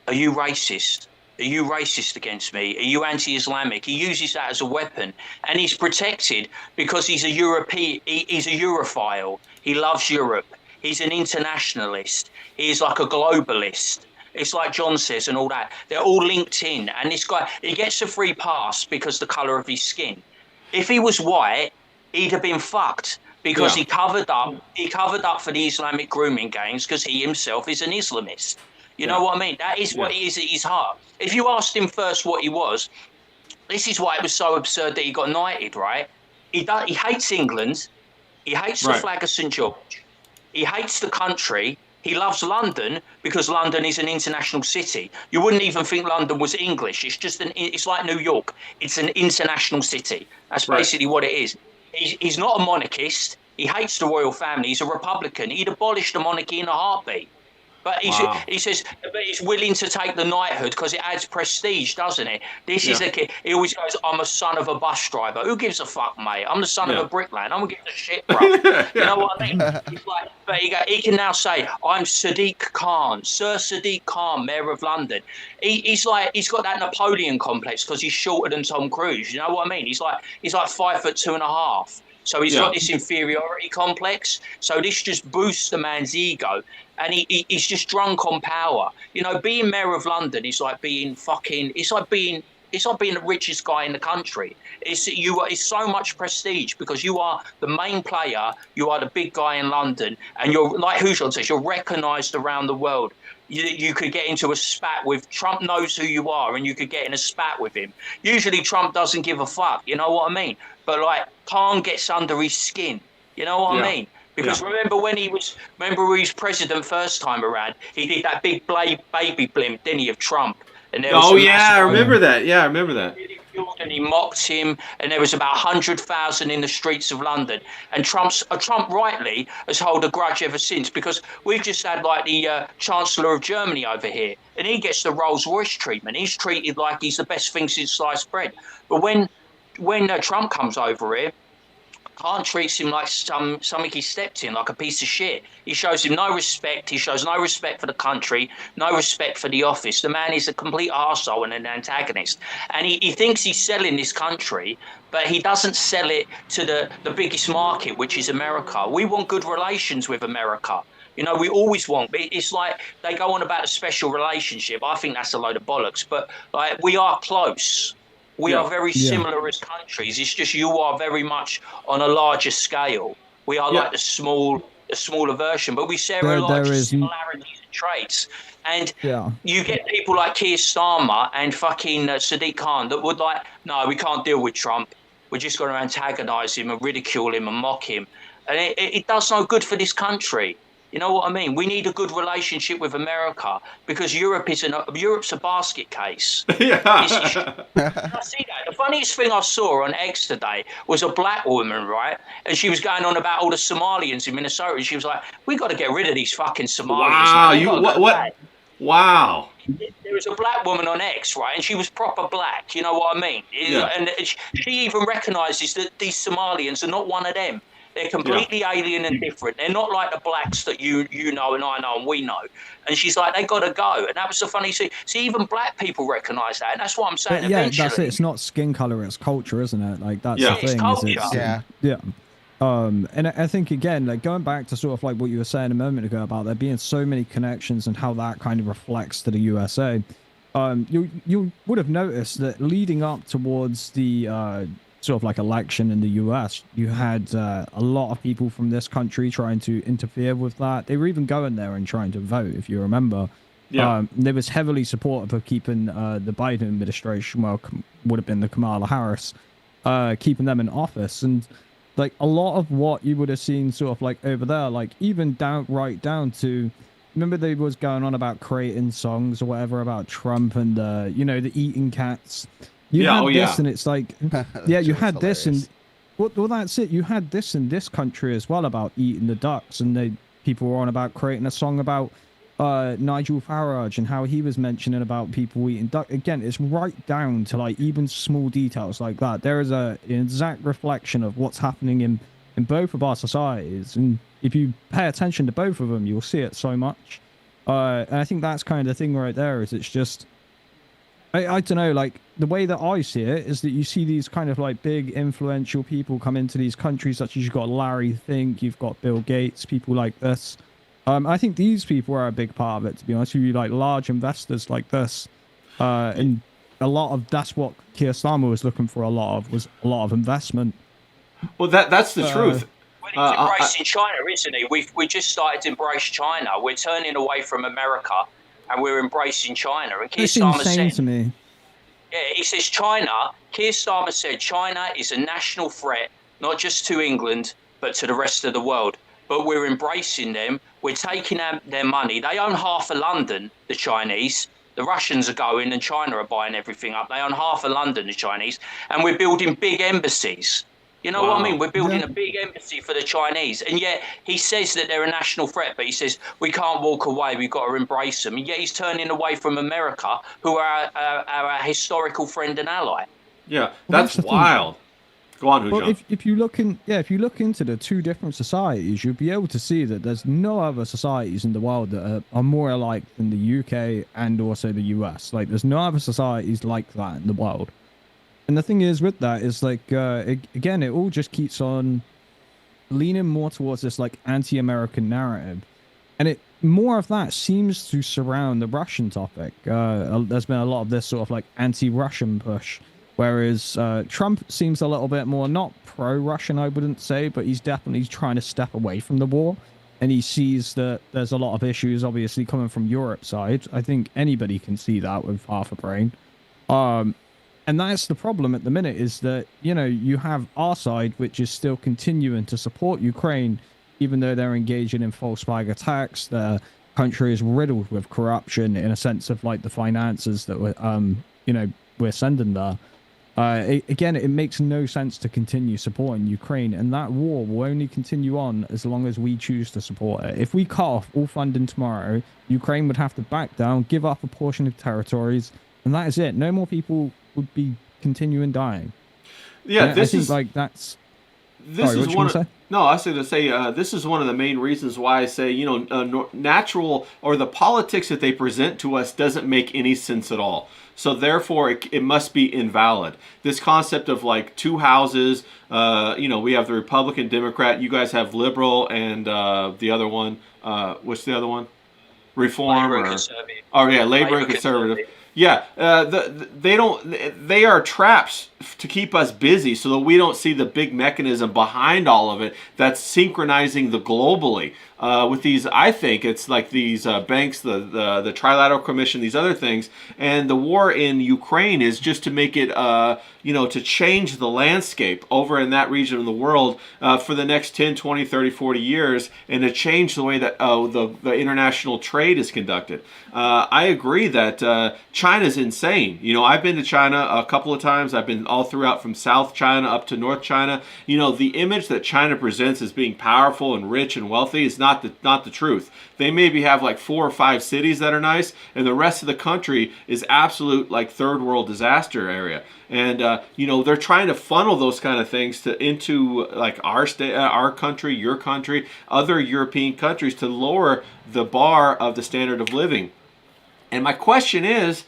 [SPEAKER 2] "Are you racist? Are you racist against me? Are you anti-Islamic?" He uses that as a weapon, and he's protected because he's a European. He's a Europhile. He loves Europe. He's an internationalist. He's like a globalist. It's like John says and all that. They're all linked in. And this guy, he gets a free pass because the colour of his skin. If he was white, he'd have been fucked because he covered up for the Islamic grooming gangs because he himself is an Islamist. You know what I mean? That is what he is at his heart. If you asked him first what he was, this is why it was so absurd that he got knighted, right? He hates England. He hates the flag of St. George. He hates the country. He loves London because London is an international city. You wouldn't even think London was English. It's just it's like New York. It's an international city. That's
[SPEAKER 1] Right.
[SPEAKER 2] basically what it is. He's not a monarchist. He hates the royal family. He's a Republican. He'd abolish the monarchy in a heartbeat. But
[SPEAKER 1] Wow.
[SPEAKER 2] he says, but he's willing to take the knighthood because it adds prestige, doesn't it? This is
[SPEAKER 1] Yeah.
[SPEAKER 2] a kid. He always goes, "I'm a son of a bus driver. Who gives a fuck, mate? I'm the son
[SPEAKER 1] Yeah.
[SPEAKER 2] of a bricklayer. I don't give a shit, bro."
[SPEAKER 1] Yeah.
[SPEAKER 2] You know what I mean? He's like, but he can now say, "I'm Sadiq Khan, Sir Sadiq Khan, Mayor of London." He's like, he's got that Napoleon complex because he's shorter than Tom Cruise. You know what I mean? He's like 5'2.5". So he's
[SPEAKER 1] Yeah.
[SPEAKER 2] got this inferiority complex. So this just boosts the man's ego, and he's just drunk on power. You know, being mayor of London is like being fucking. It's like being the richest guy in the country. It's so much prestige because you are the main player. You are the big guy in London, and you're like Hujon says, you're recognised around the world. You could get into a spat with Trump. Knows who you are, and you could get in a spat with him. Usually Trump doesn't give a fuck. You know what I mean? But like Khan gets under his skin. You know what
[SPEAKER 1] Yeah.
[SPEAKER 2] I mean? Because remember when he was president first time around, he did that big baby blimp, didn't he, of Trump? And there was
[SPEAKER 1] Oh
[SPEAKER 2] some
[SPEAKER 1] yeah, I
[SPEAKER 2] massive
[SPEAKER 1] remember that. Yeah, I remember that.
[SPEAKER 2] and he mocked him, and there was about 100,000 in the streets of London. And Trump rightly has held a grudge ever since because we've just had like the Chancellor of Germany over here, and he gets the Rolls Royce treatment. He's treated like he's the best thing since sliced bread. But when Trump comes over here, Khan treats him like something he stepped in, like a piece of shit. He shows him no respect. He shows no respect for the country, no respect for the office. The man is a complete arsehole and an antagonist. And he thinks he's selling this country, but he doesn't sell it to the biggest market, which is America. We want good relations with America. You know, we always want. It's like they go on about a special relationship. I think that's a load of bollocks. But like, we are close. We
[SPEAKER 1] Yeah.
[SPEAKER 2] are very
[SPEAKER 3] Yeah.
[SPEAKER 2] similar as countries. It's just you are very much on a larger scale. We are
[SPEAKER 1] Yeah.
[SPEAKER 2] like the smaller version, but we share a lot
[SPEAKER 3] There
[SPEAKER 2] of
[SPEAKER 3] is-
[SPEAKER 2] similarities and traits. And
[SPEAKER 3] Yeah.
[SPEAKER 2] you get people like Keir Starmer and fucking Sadiq Khan that would like, no, we can't deal with Trump. We're just going to antagonise him and ridicule him and mock him. And it does no good for this country. You know what I mean? We need a good relationship with America because Europe's a basket case.
[SPEAKER 1] Yeah.
[SPEAKER 2] I see that. The funniest thing I saw on X today was a black woman, right? And she was going on about all the Somalians in Minnesota. And she was like, "We got to get rid of these fucking Somalians."
[SPEAKER 1] Wow.
[SPEAKER 2] man. They
[SPEAKER 1] You
[SPEAKER 2] gotta
[SPEAKER 1] what?
[SPEAKER 2] go
[SPEAKER 1] What?
[SPEAKER 2] back."
[SPEAKER 1] Wow.
[SPEAKER 2] There was a black woman on X, right? And she was proper black. You know what I mean?
[SPEAKER 1] Yeah.
[SPEAKER 2] And she even recognises that these Somalians are not one of them. They're completely alien and different. They're not like the blacks that you know and I know and we know. And she's like, they got to go. And that was the funny thing. See, even black people recognise that. And that's what I'm saying.
[SPEAKER 3] But yeah,
[SPEAKER 2] eventually,
[SPEAKER 3] that's it. It's not skin color; it's culture, isn't it? Like that's
[SPEAKER 1] Yeah.
[SPEAKER 3] the
[SPEAKER 2] It's
[SPEAKER 3] thing.
[SPEAKER 2] culture.
[SPEAKER 4] Yeah.
[SPEAKER 3] Yeah. And I think again, like going back to sort of like what you were saying a moment ago about there being so many connections and how that kind of reflects to the USA. You would have noticed that leading up towards the sort of like election in the US, you had a lot of people from this country trying to interfere with that. They were even going there and trying to vote, if you remember.
[SPEAKER 1] Yeah.
[SPEAKER 3] They was heavily supportive of keeping the Biden administration, well, would have been the Kamala Harris, keeping them in office. And like a lot of what you would have seen sort of like over there, like even right down to, remember they was going on about creating songs or whatever about Trump and the eating cats. You
[SPEAKER 1] Yeah,
[SPEAKER 3] had
[SPEAKER 1] oh,
[SPEAKER 3] this
[SPEAKER 1] yeah.
[SPEAKER 3] and it's like, yeah, you
[SPEAKER 4] Joke's
[SPEAKER 3] had this
[SPEAKER 4] hilarious.
[SPEAKER 3] and well, that's it. You had this in this country as well about eating the ducks, and people were on about creating a song about Nigel Farage and how he was mentioning about people eating duck. Again, it's right down to like even small details like that. There is an exact reflection of what's happening in both of our societies, and if you pay attention to both of them, you'll see it so much. And I think that's kind of the thing right there. Is it's just I don't know, like the way that I see it is that you see these kind of like big influential people come into these countries, such as you've got Larry Fink, you've got Bill Gates, people like this. I think these people are a big part of it, to be honest with you, like large investors like this. And that's what Keir Starmer was looking for, was a lot of investment.
[SPEAKER 1] Well, that's the truth.
[SPEAKER 2] Well, he's embracing China, isn't he? We just started to embrace China. We're turning away from America, and we're embracing China. And Keir
[SPEAKER 3] It's
[SPEAKER 2] Starmer
[SPEAKER 3] insane
[SPEAKER 2] said,
[SPEAKER 3] to me.
[SPEAKER 2] yeah, he says China. Keir Starmer said China is a national threat, not just to England, but to the rest of the world. But we're embracing them. We're taking their money. They own half of London, the Chinese. The Russians are going and China are buying everything up. They own half of London, the Chinese. And we're building big embassies. You know what I mean? We're building a big embassy for the Chinese. And yet he says that they're a national threat, but he says we can't walk away. We've got to embrace them. And yet he's turning away from America, who are our historical friend and ally.
[SPEAKER 1] Yeah, that's wild. Go on, Hujan.
[SPEAKER 3] Well, if you look into the two different societies, you'll be able to see that there's no other societies in the world that are more alike than the UK and also the US. Like, there's no other societies like that in the world. And the thing is with that is like, again, it all just keeps on leaning more towards this like anti-American narrative. And more of that seems to surround the Russian topic. There's been a lot of this sort of like anti-Russian push, whereas Trump seems a little bit more not pro-Russian, I wouldn't say, but he's definitely trying to step away from the war. And he sees that there's a lot of issues, obviously, coming from Europe's side. I think anybody can see that with half a brain. And that's the problem at the minute, is that, you know, you have our side, which is still continuing to support Ukraine, even though they're engaging in false flag attacks. The country is riddled with corruption in a sense of like the finances that we're sending there. Again, it makes no sense to continue supporting Ukraine, and that war will only continue on as long as we choose to support it. If we cut off all funding tomorrow, Ukraine would have to back down, give up a portion of territories, and that is it. No more people would be continuing dying.
[SPEAKER 1] Yeah,
[SPEAKER 2] this
[SPEAKER 1] is
[SPEAKER 2] one.
[SPEAKER 1] No, I was going to say this is one of the main reasons why I say, you know, natural or the politics that they present to us doesn't make any sense at all. So therefore, it must be invalid. This concept of like two houses, you know, we have the Republican, Democrat. You guys have liberal, and the other one. What's the other one? Reform
[SPEAKER 2] Labor and Conservative.
[SPEAKER 1] Oh yeah, Labor and Conservative. Yeah, they are traps to keep us busy so that we don't see the big mechanism behind all of it that's synchronizing the globally. With these, I think it's like these banks, the Trilateral Commission, these other things, and the war in Ukraine is just to make it, you know, to change the landscape over in that region of the world for the next 10, 20, 30, 40 years, and to change the way that the international trade is conducted. I agree that China's insane. You know, I've been to China a couple of times. I've been all throughout from South China up to North China. You know, the image that China presents as being powerful and rich and wealthy is not the truth. They maybe have like 4 or 5 cities that are nice, and the rest of the country is absolute like third world disaster area. And you know, they're trying to funnel those kind of things into like our state, our country, your country, other European countries to lower the bar of the standard of living. And my question is,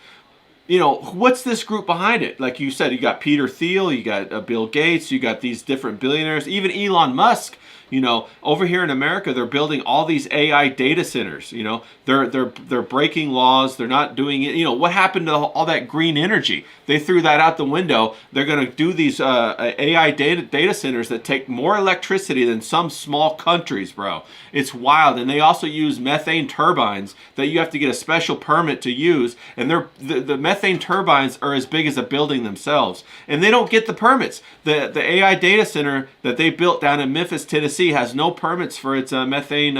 [SPEAKER 1] you know, what's this group behind it? Like you said, you got Peter Thiel, you got Bill Gates, you got these different billionaires, even Elon Musk. You know, over here in America, they're building all these AI data centers. You know, they're breaking laws. They're not doing it. You know, what happened to all that green energy? They threw that out the window. They're going to do these AI data centers that take more electricity than some small countries, bro. It's wild. And they also use methane turbines that you have to get a special permit to use. And the methane turbines are as big as a building themselves. And they don't get the permits. The AI data center that they built down in Memphis, Tennessee, has no permits for its methane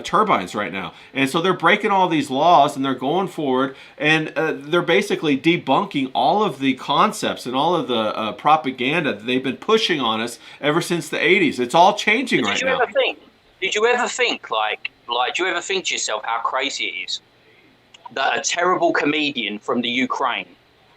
[SPEAKER 1] turbines right now. And so they're breaking all these laws, and they're going forward, and they're basically debunking all of the concepts and all of the propaganda that they've been pushing on us ever since the 80s. It's all changing right now.
[SPEAKER 2] Did you ever think, do you ever think to yourself how crazy it is that a terrible comedian from the Ukraine,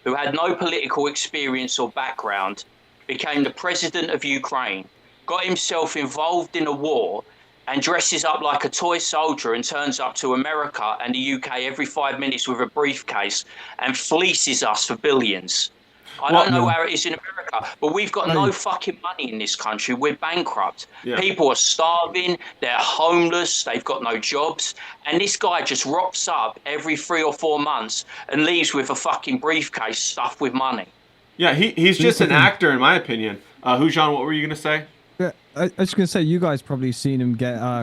[SPEAKER 2] who had no political experience or background, became the president of Ukraine, got himself involved in a war, and dresses up like a toy soldier and turns up to America and the UK every 5 minutes with a briefcase and fleeces us for billions? I don't know how it is in America, but we've got no fucking money in this country. We're bankrupt. Yeah. People are starving. They're homeless. They've got no jobs. And this guy just rocks up every 3 or 4 months and leaves with a fucking briefcase stuffed with money.
[SPEAKER 1] Yeah, he's just an actor, in my opinion. Hujan, what were you going to say?
[SPEAKER 3] Yeah, I was going to say, you guys probably seen him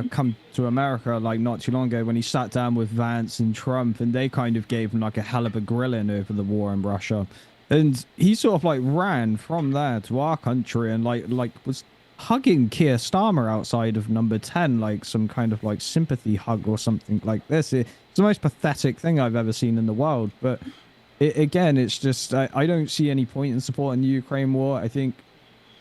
[SPEAKER 3] come to America like not too long ago when he sat down with Vance and Trump, and they kind of gave him like a hell of a grilling over the war in Russia. And he sort of like ran from there to our country and like was hugging Keir Starmer outside of number 10, like some kind of like sympathy hug or something like this. It's the most pathetic thing I've ever seen in the world. But again, it's just, I don't see any point in supporting the Ukraine war. I think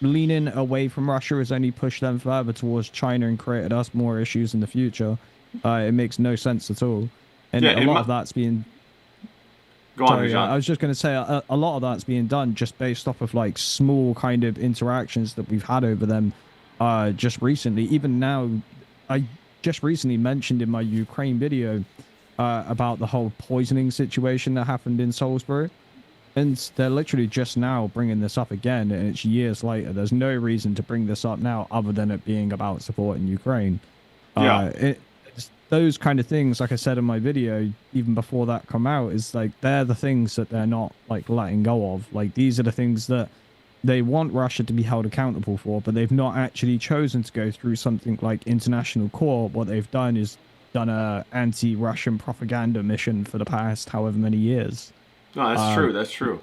[SPEAKER 3] leaning away from Russia has only pushed them further towards China and created us more issues in the future. It makes no sense at all. And
[SPEAKER 1] Yeah,
[SPEAKER 3] a lot of that's being...
[SPEAKER 1] Go on,
[SPEAKER 3] Sorry,
[SPEAKER 1] John.
[SPEAKER 3] I was just going to say a lot of that's being done just based off of like small kind of interactions that we've had over them just recently. Even now, I just recently mentioned in my Ukraine video about the whole poisoning situation that happened in Salisbury. And they're literally just now bringing this up again, and it's years later. There's no reason to bring this up now other than it being about supporting Ukraine.
[SPEAKER 1] Yeah.
[SPEAKER 3] Those kind of things, like I said in my video, even before that come out, is like they're the things that they're not like letting go of. Like these are the things that they want Russia to be held accountable for, but they've not actually chosen to go through something like international court. What they've done is done a anti-Russian propaganda mission for the past however many years.
[SPEAKER 1] No, that's true. That's true.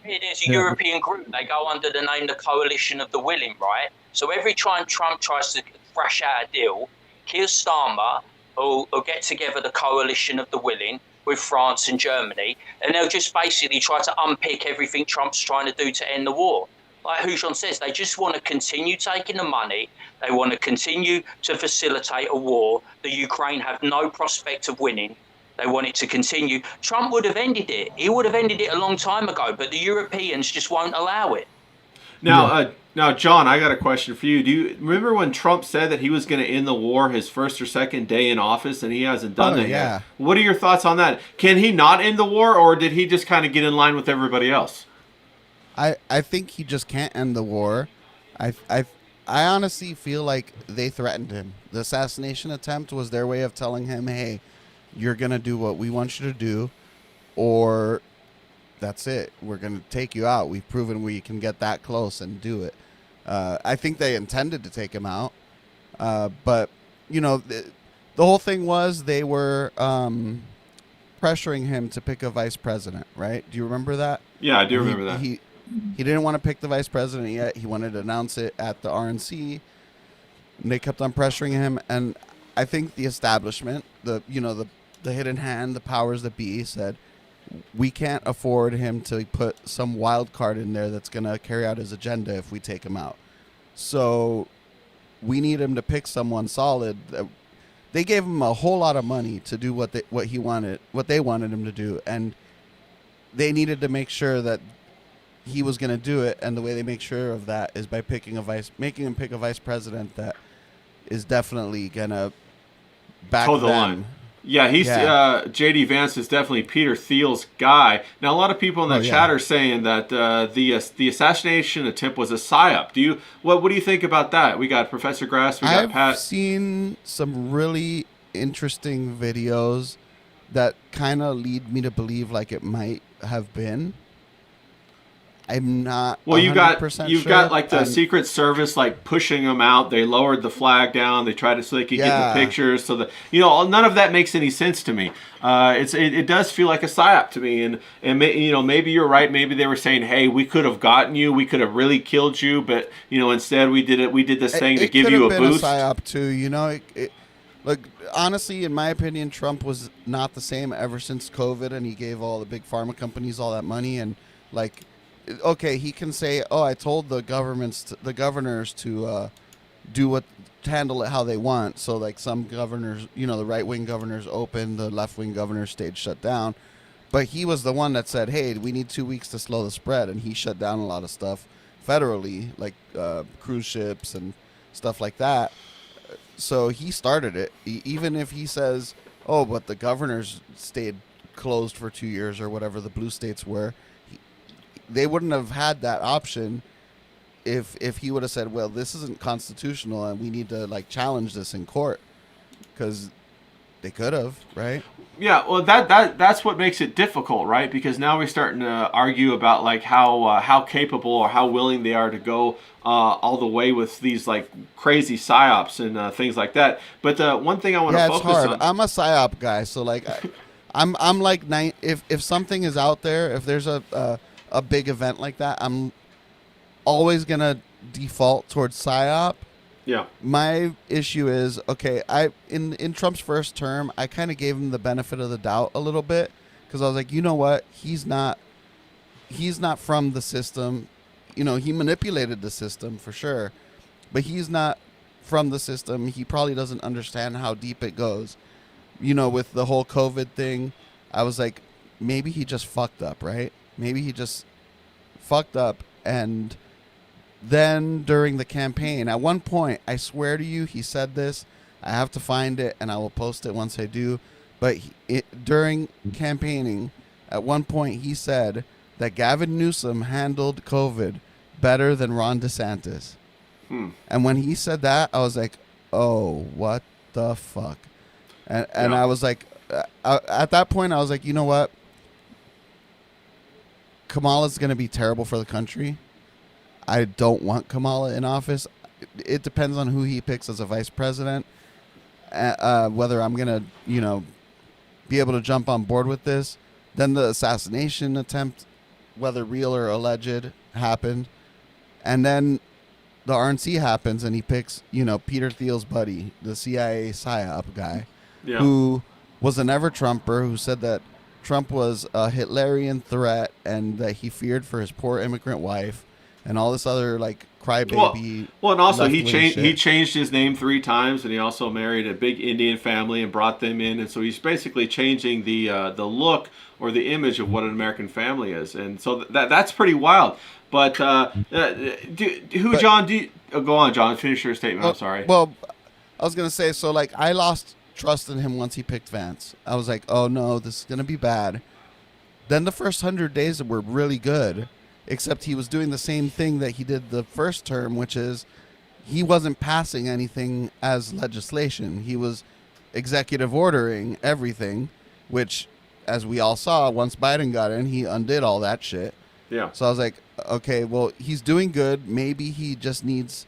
[SPEAKER 2] It is a European group. They go under the name the Coalition of the Willing, right? So every time Trump tries to thrash out a deal, Keir Starmer will get together the Coalition of the Willing with France and Germany, and they'll just basically try to unpick everything Trump's trying to do to end the war. Like Hujon says, they just want to continue taking the money. They want to continue to facilitate a war that Ukraine have no prospect of winning. They want it to continue. Trump would have ended it. He would have ended it a long time ago, but the Europeans just won't allow it.
[SPEAKER 1] Now, John, I got a question for you. Do you remember when Trump said that he was going to end the war his first or second day in office, and he hasn't done that yet? What are your thoughts on that? Can he not end the war, or did he just kind of get in line with everybody else?
[SPEAKER 4] I think he just can't end the war. I honestly feel like they threatened him. The assassination attempt was their way of telling him, hey, you're going to do what we want you to do, or that's it. We're going to take you out. We've proven we can get that close and do it. I think they intended to take him out. But, you know, the whole thing was they were pressuring him to pick a vice president, right? Do you remember that?
[SPEAKER 1] Yeah, I do remember that.
[SPEAKER 4] He didn't want to pick the vice president yet. He wanted to announce it at the RNC. And they kept on pressuring him. And I think the establishment, the hidden hand, the powers that be said, we can't afford him to put some wild card in there that's going to carry out his agenda if we take him out. So we need him to pick someone solid. They gave him a whole lot of money to do what they wanted him to do, and they needed to make sure that he was going to do it. And the way they make sure of that is by making him pick a vice president that is definitely going to back
[SPEAKER 1] Toe the
[SPEAKER 4] them.
[SPEAKER 1] line. Yeah, J.D. Vance is definitely Peter Thiel's guy. Now, a lot of people in the chat are saying that the assassination attempt was a psyop. What do you think about that? We got Professor Grass, we got Pat.
[SPEAKER 4] I've seen some really interesting videos that kind of lead me to believe like it might have been. I'm not.
[SPEAKER 1] Well, you've got
[SPEAKER 4] sure.
[SPEAKER 1] like the Secret Service like pushing them out. They lowered the flag down. They tried so they could get the pictures. So that none of that makes any sense to me. It does feel like a psyop to me. And maybe you're right. Maybe they were saying, hey, we could have gotten you. We could have really killed you. But instead we did this thing to give you a boost.
[SPEAKER 4] It could have been a psyop too. Look, honestly, in my opinion, Trump was not the same ever since COVID, and he gave all the big pharma companies all that money and like. Okay, he can say, "Oh, I told the governors to handle it how they want." So, like some governors, the right-wing governors opened, the left-wing governors stayed shut down. But he was the one that said, "Hey, we need 2 weeks to slow the spread," and he shut down a lot of stuff federally, like cruise ships and stuff like that. So he started it. Even if he says, "Oh, but the governors stayed closed for 2 years," or whatever the blue states were. They wouldn't have had that option if he would have said, well, this isn't constitutional and we need to like challenge this in court, because they could have, right?
[SPEAKER 1] Yeah, well, that's what makes it difficult, right? Because now we're starting to argue about like how capable or how willing they are to go all the way with these like crazy psyops and things like that. But one thing I want to focus
[SPEAKER 4] hard.
[SPEAKER 1] on.
[SPEAKER 4] I'm a psyop guy, so like I'm like if something is out there, if there's a big event like that, I'm always gonna default towards psyop.
[SPEAKER 1] Yeah.
[SPEAKER 4] My issue is, okay, in Trump's first term, I kind of gave him the benefit of the doubt a little bit, because I was like, you know what, he's not from the system. You know, he manipulated the system for sure, but he's not from the system. He probably doesn't understand how deep it goes. You know, with the whole COVID thing, I was like, maybe he just fucked up, right? Maybe he just fucked up. And then during the campaign, at one point, I swear to you, he said this. I have to find it, and I will post it once I do. But during campaigning, at one point, he said that Gavin Newsom handled COVID better than Ron DeSantis. And when he said that, I was like, oh, what the fuck? And I was like, at that point, I was like, you know what? Kamala's going to be terrible for the country. I don't want Kamala in office. It depends on who he picks as a vice president, whether I'm going to, you know, be able to jump on board with this. Then the assassination attempt, whether real or alleged, happened. And then the RNC happens, and he picks, you know, Peter Thiel's buddy, the CIA PSYOP guy, who was an ever-Trumper, who said that Trump was a Hitlerian threat and that he feared for his poor immigrant wife and all this other, like, crybaby.
[SPEAKER 1] Well, and also he
[SPEAKER 4] shit.
[SPEAKER 1] changed his name 3 times, and he also married a big Indian family and brought them in, and so he's basically changing the look or the image of what an American family is, and so that's pretty wild. But John? Go on, John. Finish your statement. I'm sorry.
[SPEAKER 4] Well, I was gonna say, so like, I lost trust in him once he picked Vance. I was like, oh no, this is gonna be bad. Then the first 100 days were really good, except he was doing the same thing that he did the first term, which is he wasn't passing anything as legislation. He was executive ordering everything, which, as we all saw, once Biden got in, he undid all that shit.
[SPEAKER 1] Yeah.
[SPEAKER 4] So I was like, okay, well, he's doing good. Maybe he just needs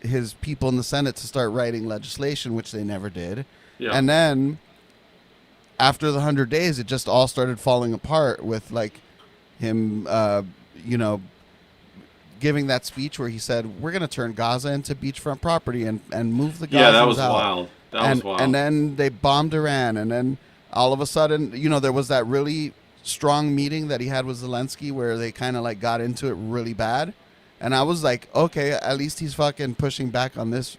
[SPEAKER 4] his people in the Senate to start writing legislation, which they never did.
[SPEAKER 1] Yeah.
[SPEAKER 4] And then after the 100 days, it just all started falling apart with, like, him, you know, giving that speech where he said, we're going to turn Gaza into beachfront property and move the Gazans out.
[SPEAKER 1] Yeah, that was wild. That was wild.
[SPEAKER 4] And then they bombed Iran. And then all of a sudden, you know, there was that really strong meeting that he had with Zelensky where they kind of, like, got into it really bad. And I was like, okay, at least he's fucking pushing back on this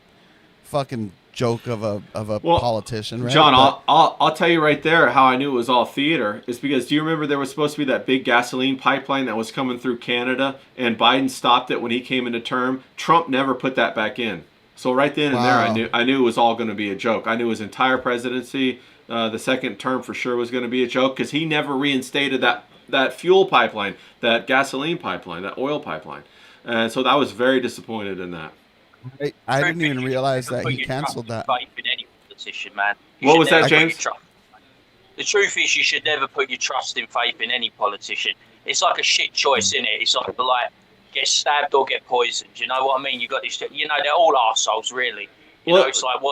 [SPEAKER 4] fucking joke of a politician, right?
[SPEAKER 1] John, I'll tell you right there how I knew it was all theater. Is because, do you remember there was supposed to be that big gasoline pipeline that was coming through Canada, and Biden stopped it when he came into term? Trump never put that back in. So right then and there, I knew it was all going to be a joke. I knew his entire presidency, the second term for sure, was going to be a joke, because he never reinstated that fuel pipeline, that gasoline pipeline, that oil pipeline. And so I was very disappointed in that.
[SPEAKER 4] I didn't even realize that he canceled that.
[SPEAKER 2] In any politician, man.
[SPEAKER 1] What was that, James?
[SPEAKER 2] The truth is, you should never put your trust in faith in any politician. It's like a shit choice, isn't it? It's like get stabbed or get poisoned. You know what I mean? You got this. You know, they're all arseholes, really. You know, it's like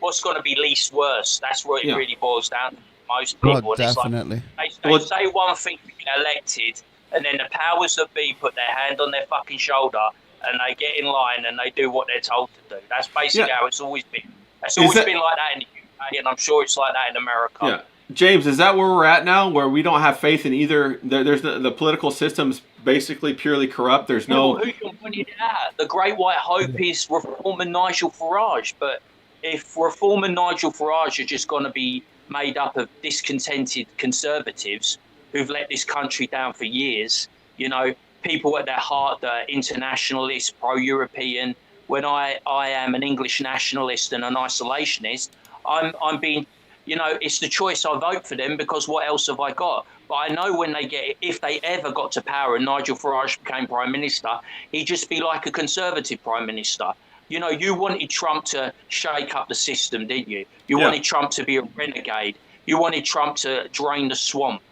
[SPEAKER 2] what's going to be least worse. That's what it really boils down to most people.
[SPEAKER 4] Oh, definitely.
[SPEAKER 2] It's like, they say one thing to get elected, and then the powers that be put their hand on their fucking shoulder, and they get in line and they do what they're told to do. That's basically how it's always been. It's always been like that in the UK, and I'm sure it's like that in America.
[SPEAKER 1] Yeah. James, is that where we're at now, where we don't have faith in either? There's the political system's basically purely corrupt. There's no...
[SPEAKER 2] Who can point it out? The great white hope is Reform and Nigel Farage, but if Reform and Nigel Farage are just going to be made up of discontented conservatives who've let this country down for years, you know, people at their heart that are internationalists, pro-European. When I am an English nationalist and an isolationist, I'm being, you know, it's the choice. I vote for them because what else have I got? But I know when they get, if they ever got to power and Nigel Farage became prime minister, he'd just be like a conservative prime minister. You know, you wanted Trump to shake up the system, didn't you? You wanted Trump to be a renegade. You wanted Trump to drain the swamp.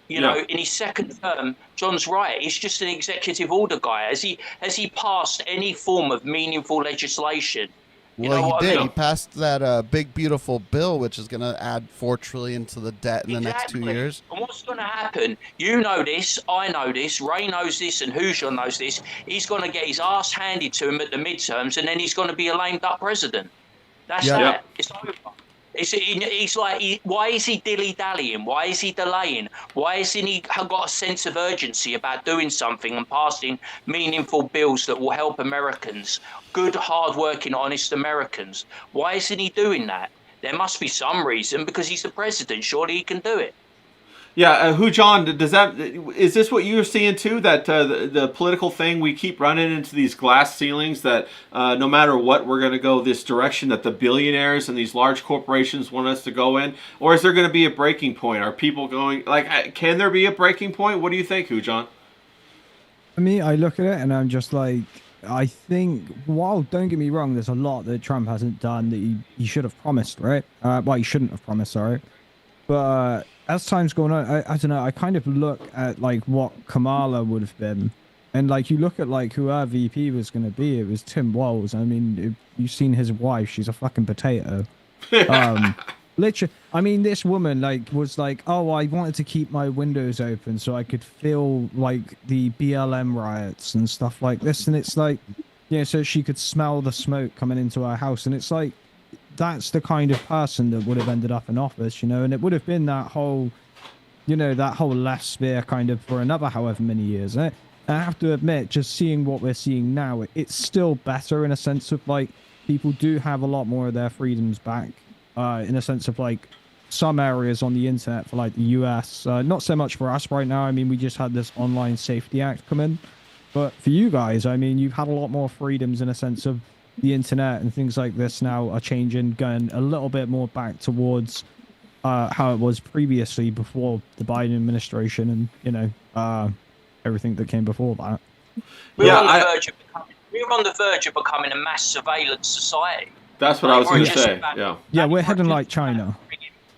[SPEAKER 2] You know, in his second term, John's right. He's just an executive order guy. Has he passed any form of meaningful legislation You
[SPEAKER 4] Well,
[SPEAKER 2] know
[SPEAKER 4] he
[SPEAKER 2] what I
[SPEAKER 4] did.
[SPEAKER 2] mean?
[SPEAKER 4] He passed that big, beautiful bill, which is going to add $4 trillion to the debt in the next 2 years.
[SPEAKER 2] And what's going to happen? You know this, I know this, Ray knows this, and Houjon knows this. He's going to get his ass handed to him at the midterms, and then he's going to be a lame duck president. That's
[SPEAKER 4] Yep.
[SPEAKER 2] that. It's over. He's like, why is he dilly-dallying? Why is he delaying? Why hasn't he got a sense of urgency about doing something and passing meaningful bills that will help Americans, good, hard-working, honest Americans? Why isn't he doing that? There must be some reason, because he's the president. Surely he can do it.
[SPEAKER 1] Yeah, who, John? Is this what you're seeing too? That the political thing, we keep running into these glass ceilings. That no matter what, we're going to go this direction that the billionaires and these large corporations want us to go in. Or is there going to be a breaking point? Are people going like? Can there be a breaking point? What do you think, who, John?
[SPEAKER 3] For me, I look at it and I'm just like, I think, while don't get me wrong, there's a lot that Trump hasn't done that he should have promised, right? Well, he shouldn't have promised, sorry. But as time's going on, I don't know, I kind of look at like what Kamala would have been. And like you look at like who our VP was going to be, it was Tim Walz. I mean, you've seen his wife, she's a fucking potato. Literally, I mean, this woman like was like, oh, I wanted to keep my windows open so I could feel like the BLM riots and stuff like this. And it's like, yeah, so she could smell the smoke coming into our house. And it's like, that's the kind of person that would have ended up in office, you know, and it would have been that whole, you know, that whole left sphere kind of for another however many years. And I have to admit, just seeing what we're seeing now, it's still better in a sense of like people do have a lot more of their freedoms back, in a sense of like some areas on the internet for like the US, not so much for us right now. I mean, we just had this Online Safety Act come in, but for you guys, I mean, you've had a lot more freedoms in a sense of the internet and things like this now are changing, going a little bit more back towards how it was previously before the Biden administration and, you know, everything that came before that.
[SPEAKER 2] We're on the verge of becoming a mass surveillance society.
[SPEAKER 1] That's what I was going to say.
[SPEAKER 3] Yeah, we're heading like China.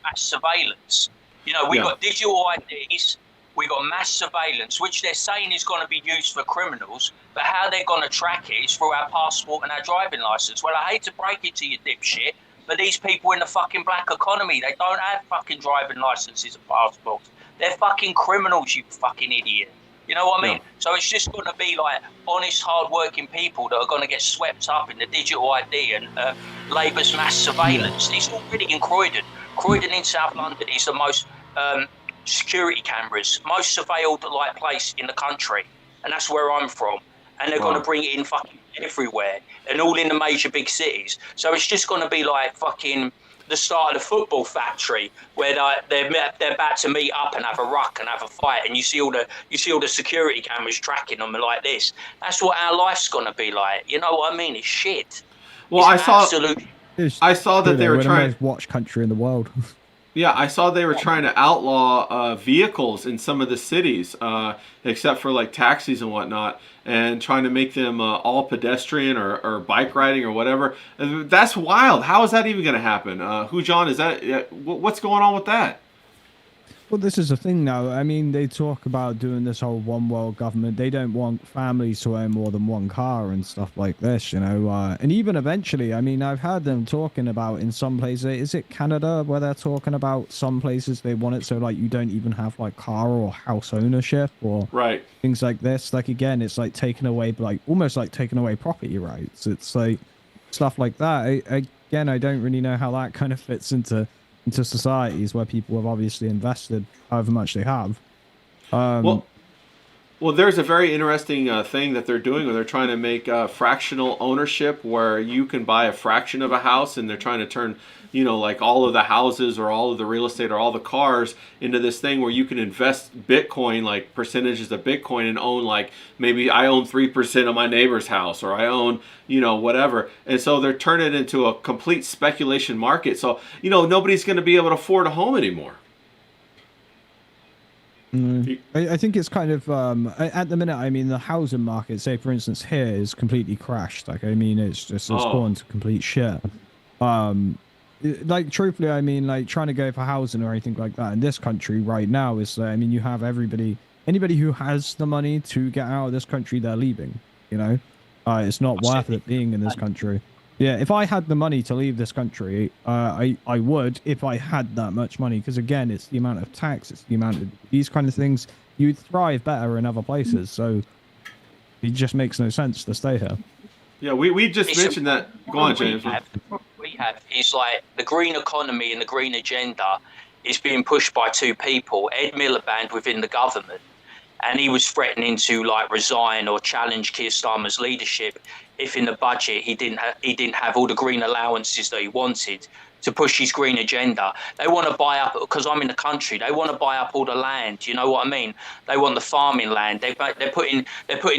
[SPEAKER 2] Mass surveillance. You know, we got digital IDs. We got mass surveillance, which they're saying is going to be used for criminals, but how they're going to track it is through our passport and our driving license. Well, I hate to break it to you, dipshit, but these people in the fucking black economy, they don't have fucking driving licenses and passports. They're fucking criminals, you fucking idiot. You know what I mean? Yeah. So it's just going to be like honest, hard-working people that are going to get swept up in the digital ID and Labour's mass surveillance. It's already in Croydon. Croydon in South London is the most security cameras, most surveilled like place in the country, and that's where I'm from. And they're going to bring it in fucking everywhere, and all in the major big cities. So it's just going to be like fucking the start of the football factory, where they're about to meet up and have a ruck and have a fight, and you see all the security cameras tracking them like this. That's what our life's going to be like. You know what I mean? It's shit.
[SPEAKER 1] Well,
[SPEAKER 2] it's
[SPEAKER 1] I saw that they were trying
[SPEAKER 3] the most watched country in the world.
[SPEAKER 1] Yeah, I saw they were trying to outlaw vehicles in some of the cities, except for like taxis and whatnot, and trying to make them all pedestrian or bike riding or whatever. That's wild. How is that even going to happen? Who, John, is that? What's going on with that?
[SPEAKER 3] Well, this is the thing now. I mean, they talk about doing this whole one world government. They don't want families to own more than one car and stuff like this, you know. And even eventually, I mean, I've heard them talking about in some places, is it Canada, where they're talking about some places they want it so like you don't even have like car or house ownership or things like this. Like, again, it's like taking away, like almost like taking away property rights. It's like stuff like that. Again, I don't really know how that kind of fits into societies where people have obviously invested however much they have.
[SPEAKER 1] Well, there's a very interesting thing that they're doing where they're trying to make fractional ownership where you can buy a fraction of a house, and they're trying to turn, you know, like all of the houses or all of the real estate or all the cars into this thing where you can invest Bitcoin, like percentages of Bitcoin, and own like maybe I own 3% of my neighbor's house, or I own, you know, whatever. And so they're turning it into a complete speculation market. So, you know, nobody's going to be able to afford a home anymore.
[SPEAKER 3] I think it's kind of at the minute, I mean, the housing market, say for instance here, is completely crashed. Like, I mean, it's gone to complete shit. Like, truthfully, I mean, like trying to go for housing or anything like that in this country right now is, I mean, you have anybody who has the money to get out of this country, they're leaving, you know. It's not worth it being in this country. Yeah, if I had the money to leave this country, I would if I had that much money. Because again, it's the amount of tax, it's the amount of these kind of things. You'd thrive better in other places. So it just makes no sense to stay here.
[SPEAKER 1] Yeah, we just
[SPEAKER 2] It's a
[SPEAKER 1] mentioned that. Go on,
[SPEAKER 2] problem
[SPEAKER 1] James.
[SPEAKER 2] the problem we have is like the green economy and the green agenda is being pushed by two people, Ed Miliband within the government, and he was threatening to like resign or challenge Keir Starmer's leadership if in the budget he didn't have all the green allowances that he wanted to push his green agenda. They want to buy up because I'm in the country. They want to buy up all the land. You know what I mean? They want the farming land. They're putting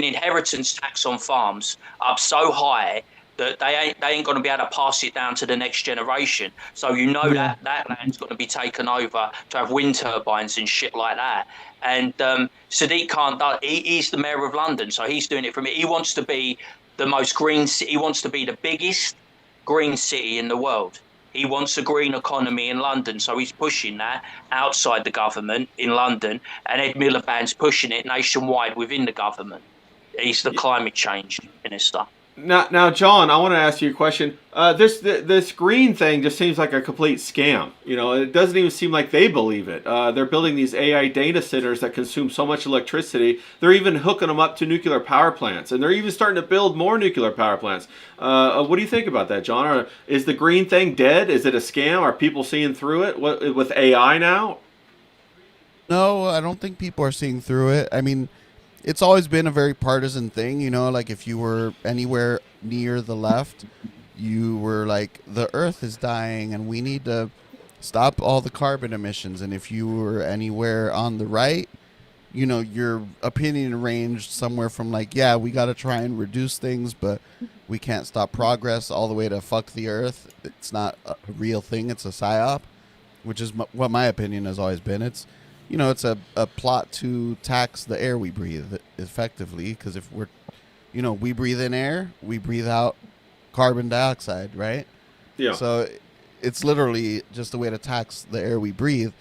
[SPEAKER 2] inheritance tax on farms up so high that they ain't going to be able to pass it down to the next generation. So you know
[SPEAKER 3] Yeah.
[SPEAKER 2] that land's going to be taken over to have wind turbines and shit like that. And Sadiq Khan, he's the mayor of London, so he's doing it for me. He wants to be the most green city. He wants to be the biggest green city in the world. He wants a green economy in London, so he's pushing that outside the government in London, and Ed Miliband's pushing it nationwide within the government. He's the climate change minister.
[SPEAKER 1] Now, John, I want to ask you a question. This green thing just seems like a complete scam. You know, it doesn't even seem like they believe it. They're building these AI data centers that consume so much electricity. They're even hooking them up to nuclear power plants, and they're even starting to build more nuclear power plants. What do you think about that, John? Is the green thing dead? Is it a scam? Are people seeing through it with AI now?
[SPEAKER 4] No, I don't think people are seeing through it. I mean, it's always been a very partisan thing, you know, like if you were anywhere near the left, you were like, the earth is dying and we need to stop all the carbon emissions. And if you were anywhere on the right, you know, your opinion ranged somewhere from like, yeah, we got to try and reduce things, but we can't stop progress, all the way to fuck the earth. It's not a real thing. It's a psyop, which is what my opinion has always been. It's, you know, it's a plot to tax the air we breathe effectively, because if we're, you know, we breathe in air, we breathe out carbon dioxide, right?
[SPEAKER 1] Yeah.
[SPEAKER 4] So it's literally just a way to tax the air we breathe.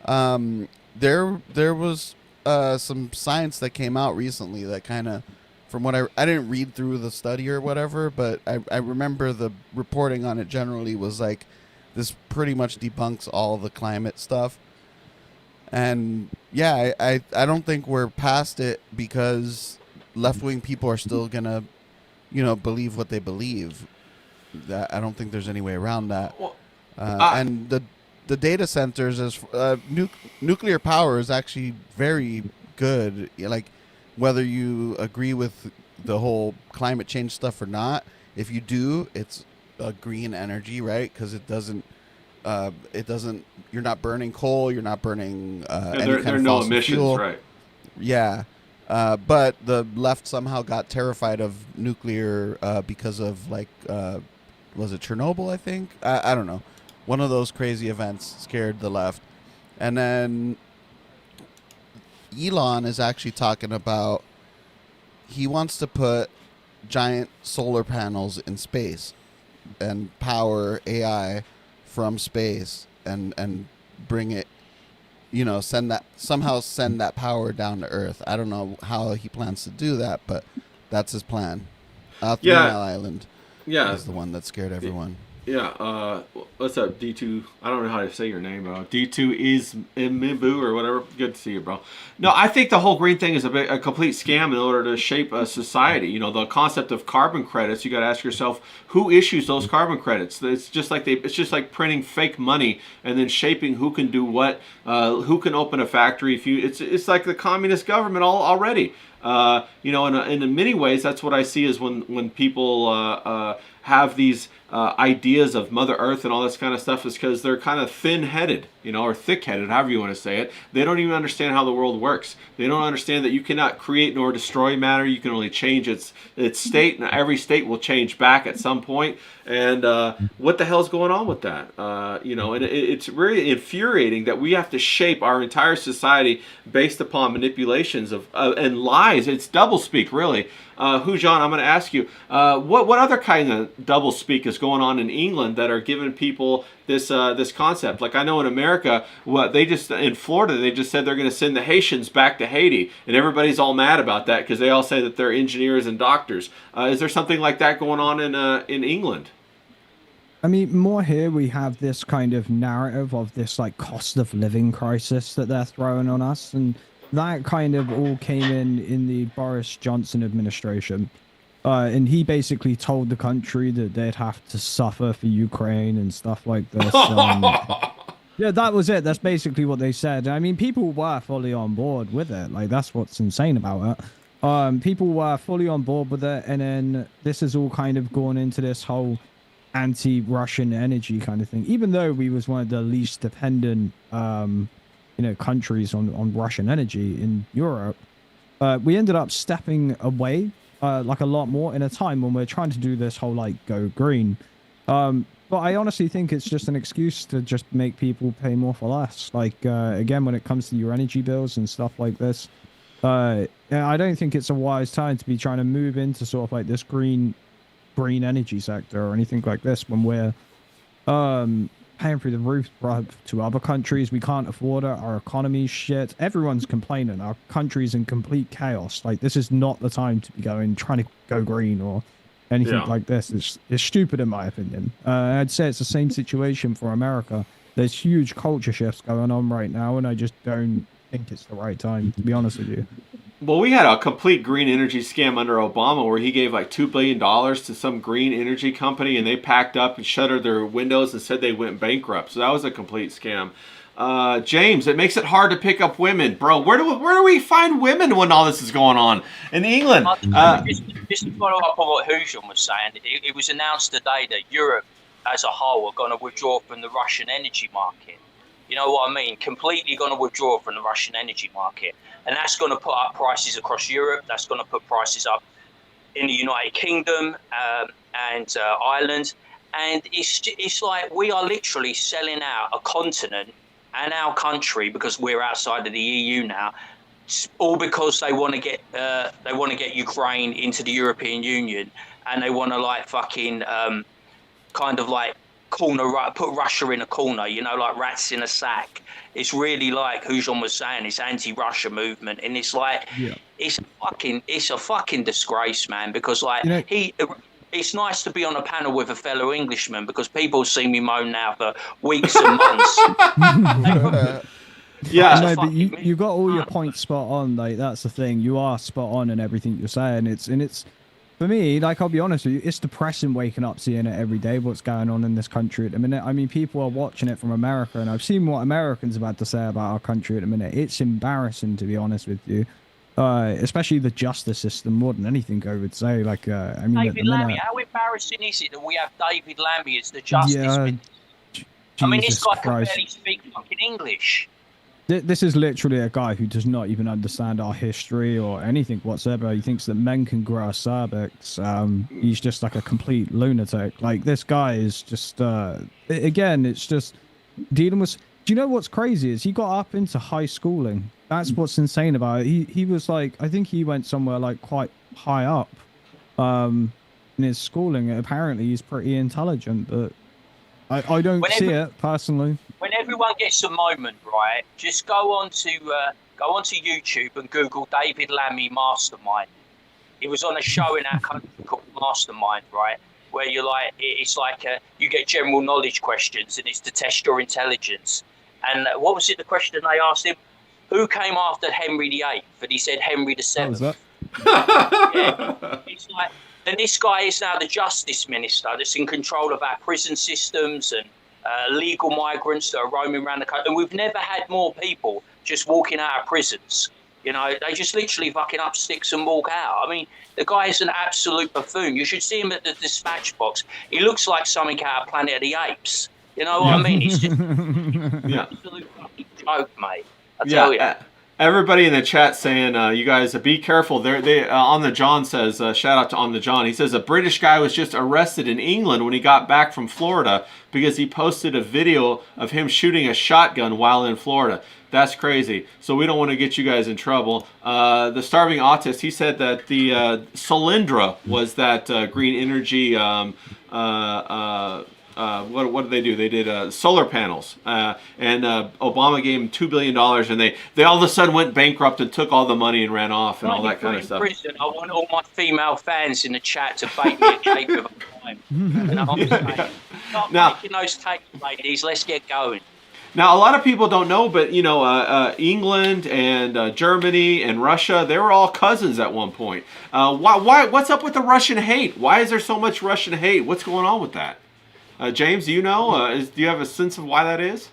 [SPEAKER 4] There was some science that came out recently that kind of, from what I didn't read through the study or whatever, but I remember the reporting on it generally was like, this pretty much debunks all the climate stuff. And yeah, I don't think we're past it, because left-wing people are still gonna, you know, believe what they believe. That I don't think there's any way around that.
[SPEAKER 1] Well,
[SPEAKER 4] and the data centers, as nuclear power is actually very good. Like, whether you agree with the whole climate change stuff or not, if you do, it's a green energy, right? Because it doesn't, you're not burning coal, you're not burning any
[SPEAKER 1] there
[SPEAKER 4] kind
[SPEAKER 1] are
[SPEAKER 4] of
[SPEAKER 1] no
[SPEAKER 4] fossil
[SPEAKER 1] emissions,
[SPEAKER 4] fuel.
[SPEAKER 1] right?
[SPEAKER 4] Yeah. But the left somehow got terrified of nuclear because of, like, was it Chernobyl, I think? I don't know. One of those crazy events scared the left. And then Elon is actually talking about, he wants to put giant solar panels in space and power AI from space and bring it, you know, send that power down to Earth. I don't know how he plans to do that, but that's his plan. Three Mile Island is the one that scared everyone.
[SPEAKER 1] Yeah, what's up, D2? I don't know how to say your name, bro. D2 is Imibu or whatever. Good to see you, bro. No, I think the whole green thing is a complete scam in order to shape a society. You know, the concept of carbon credits, you got to ask yourself, who issues those carbon credits? It's just like printing fake money and then shaping who can do what, who can open a factory. It's like the communist government already. You know, in many ways, that's what I see is when people have these ideas of Mother Earth and all this kind of stuff, is because they're kind of thin-headed, you know, or thick-headed, however you want to say it. They don't even understand how the world works. They don't understand that you cannot create nor destroy matter. You can only change its state, and every state will change back at some point. And what the hell's going on with that? You know, and it's really infuriating that we have to shape our entire society based upon manipulations of and lies. It's doublespeak, really. John, I'm going to ask you, what other kind of doublespeak is going on in England that are giving people this concept? Like, I know in America, in Florida, they just said they're going to send the Haitians back to Haiti, and everybody's all mad about that because they all say that they're engineers and doctors. Is there something like that going on in England?
[SPEAKER 3] I mean, more here we have this kind of narrative of this like cost of living crisis that they're throwing on us, and that kind of all came in the Boris Johnson administration. And he basically told the country that they'd have to suffer for Ukraine and stuff like this. Yeah, that was it. That's basically what they said. I mean, people were fully on board with it. Like, that's what's insane about it. People were fully on board with it, and then this has all kind of gone into this whole anti-Russian energy kind of thing. Even though we was one of the least dependent, countries on Russian energy in Europe, we ended up stepping away like a lot more in a time when we're trying to do this whole like go green. But I honestly think it's just an excuse to just make people pay more for less. Like, again, when it comes to your energy bills and stuff like this, I don't think it's a wise time to be trying to move into sort of like this green energy sector or anything like this when we're paying through the roof to other countries. We can't afford it. Our economy's shit. Everyone's complaining. Our country's in complete chaos. Like, this is not the time to be trying to go green or anything like this. It's stupid in my opinion. I'd say it's the same situation for America. There's huge culture shifts going on right now, and I just don't think it's the right time, to be honest with you.
[SPEAKER 1] Well, we had a complete green energy scam under Obama where he gave like $2 billion to some green energy company, and they packed up and shuttered their windows and said they went bankrupt. So that was a complete scam. James, it makes it hard to pick up women. Bro, where do we find women when all this is going on? In England.
[SPEAKER 2] Just to follow up on what Hujan was saying, it was announced today that Europe as a whole are going to withdraw from the Russian energy market. You know what I mean? Completely going to withdraw from the Russian energy market. And that's going to put up prices across Europe. That's going to put prices up in the United Kingdom and Ireland. And it's like we are literally selling out a continent and our country, because we're outside of the EU now, all because they want to get Ukraine into the European Union, and they want to like fucking kind of like put Russia in a corner, like rats in a sack. It's really like Hujan was saying, it's anti-Russia movement, and it's like it's a fucking disgrace, man. Because like it's nice to be on a panel with a fellow Englishman, because people see me moan now for weeks and months.
[SPEAKER 3] Yeah, no, but you got all your points spot on. Like, that's the thing. You are spot on in everything you're saying. It's for me, like, I'll be honest with you, it's depressing waking up seeing it every day, what's going on in this country at the minute. I mean, people are watching it from America, and I've seen what Americans have had to say about our country at the minute. It's embarrassing, to be honest with you. Especially the justice system, more than anything, I would say. Like, I mean,
[SPEAKER 2] David Lammy, how embarrassing is it that we have David Lammy as the justice minister? I mean, this guy can barely speak fucking English.
[SPEAKER 3] This is literally a guy who does not even understand our history or anything whatsoever. He thinks that men can grow a cervix. He's just like a complete lunatic. Like, this guy is just, again, it's just dealing with... Do you know what's crazy is he got up into high schooling. That's what's insane about it. He was like, I think he went somewhere like quite high up in his schooling. Apparently he's pretty intelligent, but I don't see it personally.
[SPEAKER 2] When everyone gets a moment, right, just go onto YouTube and Google David Lammy Mastermind. He was on a show in our country called Mastermind, right, where you're like, it's like you get general knowledge questions, and it's to test your intelligence. And what was it? The question they asked him: who came after Henry VIII? And he said Henry VII.
[SPEAKER 3] What was that?
[SPEAKER 2] Yeah, it's like, and this guy is now the justice minister that's in control of our prison systems and legal migrants that are roaming around the country. And we've never had more people just walking out of prisons. They just literally fucking up sticks and walk out. I mean, the guy is an absolute buffoon. You should see him at the dispatch box. He looks like something out of Planet of the Apes. You know what I mean? He's just an absolute fucking joke, mate. I tell you.
[SPEAKER 1] Everybody in the chat saying, you guys, be careful. They On the John says, shout out to On the John. He says a British guy was just arrested in England when he got back from Florida because he posted a video of him shooting a shotgun while in Florida. That's crazy. So we don't want to get you guys in trouble. The Starving Autist, he said that the Solyndra was that green energy what did they do? They did solar panels, and Obama gave them $2 billion, and they all of a sudden went bankrupt and took all the money and ran off and all that kind of stuff.
[SPEAKER 2] Prison, I want all my female fans in the chat to bait me a cake of a time. Start
[SPEAKER 1] Now,
[SPEAKER 2] making those cakes, ladies. Let's get going.
[SPEAKER 1] now, a lot of people don't know, but England and Germany and Russia, they were all cousins at one point. What's up with the Russian hate? Why is there so much Russian hate? What's going on with that? James, do you know? Do you have a sense of why that is?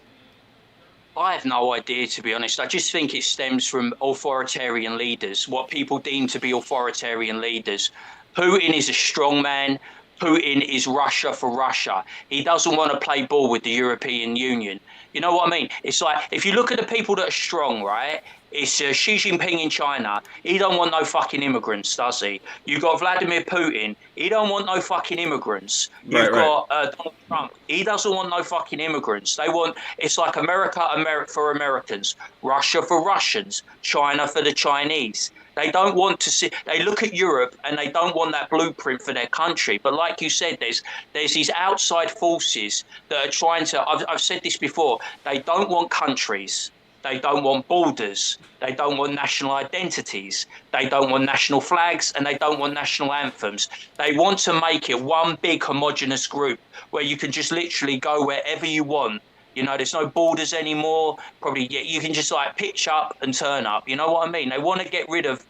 [SPEAKER 2] I have no idea, to be honest. I just think it stems from authoritarian leaders, what people deem to be authoritarian leaders. Putin is a strong man. Putin is Russia for Russia. He doesn't want to play ball with the European Union. You know what I mean? It's like, if you look at the people that are strong, right? It's Xi Jinping in China. He don't want no fucking immigrants, does he? You got Vladimir Putin. He don't want no fucking immigrants. You've got Donald Trump. He doesn't want no fucking immigrants. They want, it's like America for Americans, Russia for Russians, China for the Chinese. They don't want to see. They look at Europe and they don't want that blueprint for their country. But like you said, there's these outside forces that are trying to. I've said this before. They don't want countries. They don't want borders. They don't want national identities. They don't want national flags, and they don't want national anthems. They want to make it one big homogenous group where you can just literally go wherever you want. You know, there's no borders anymore. Probably you can just like pitch up and turn up. You know what I mean? They want to get rid of.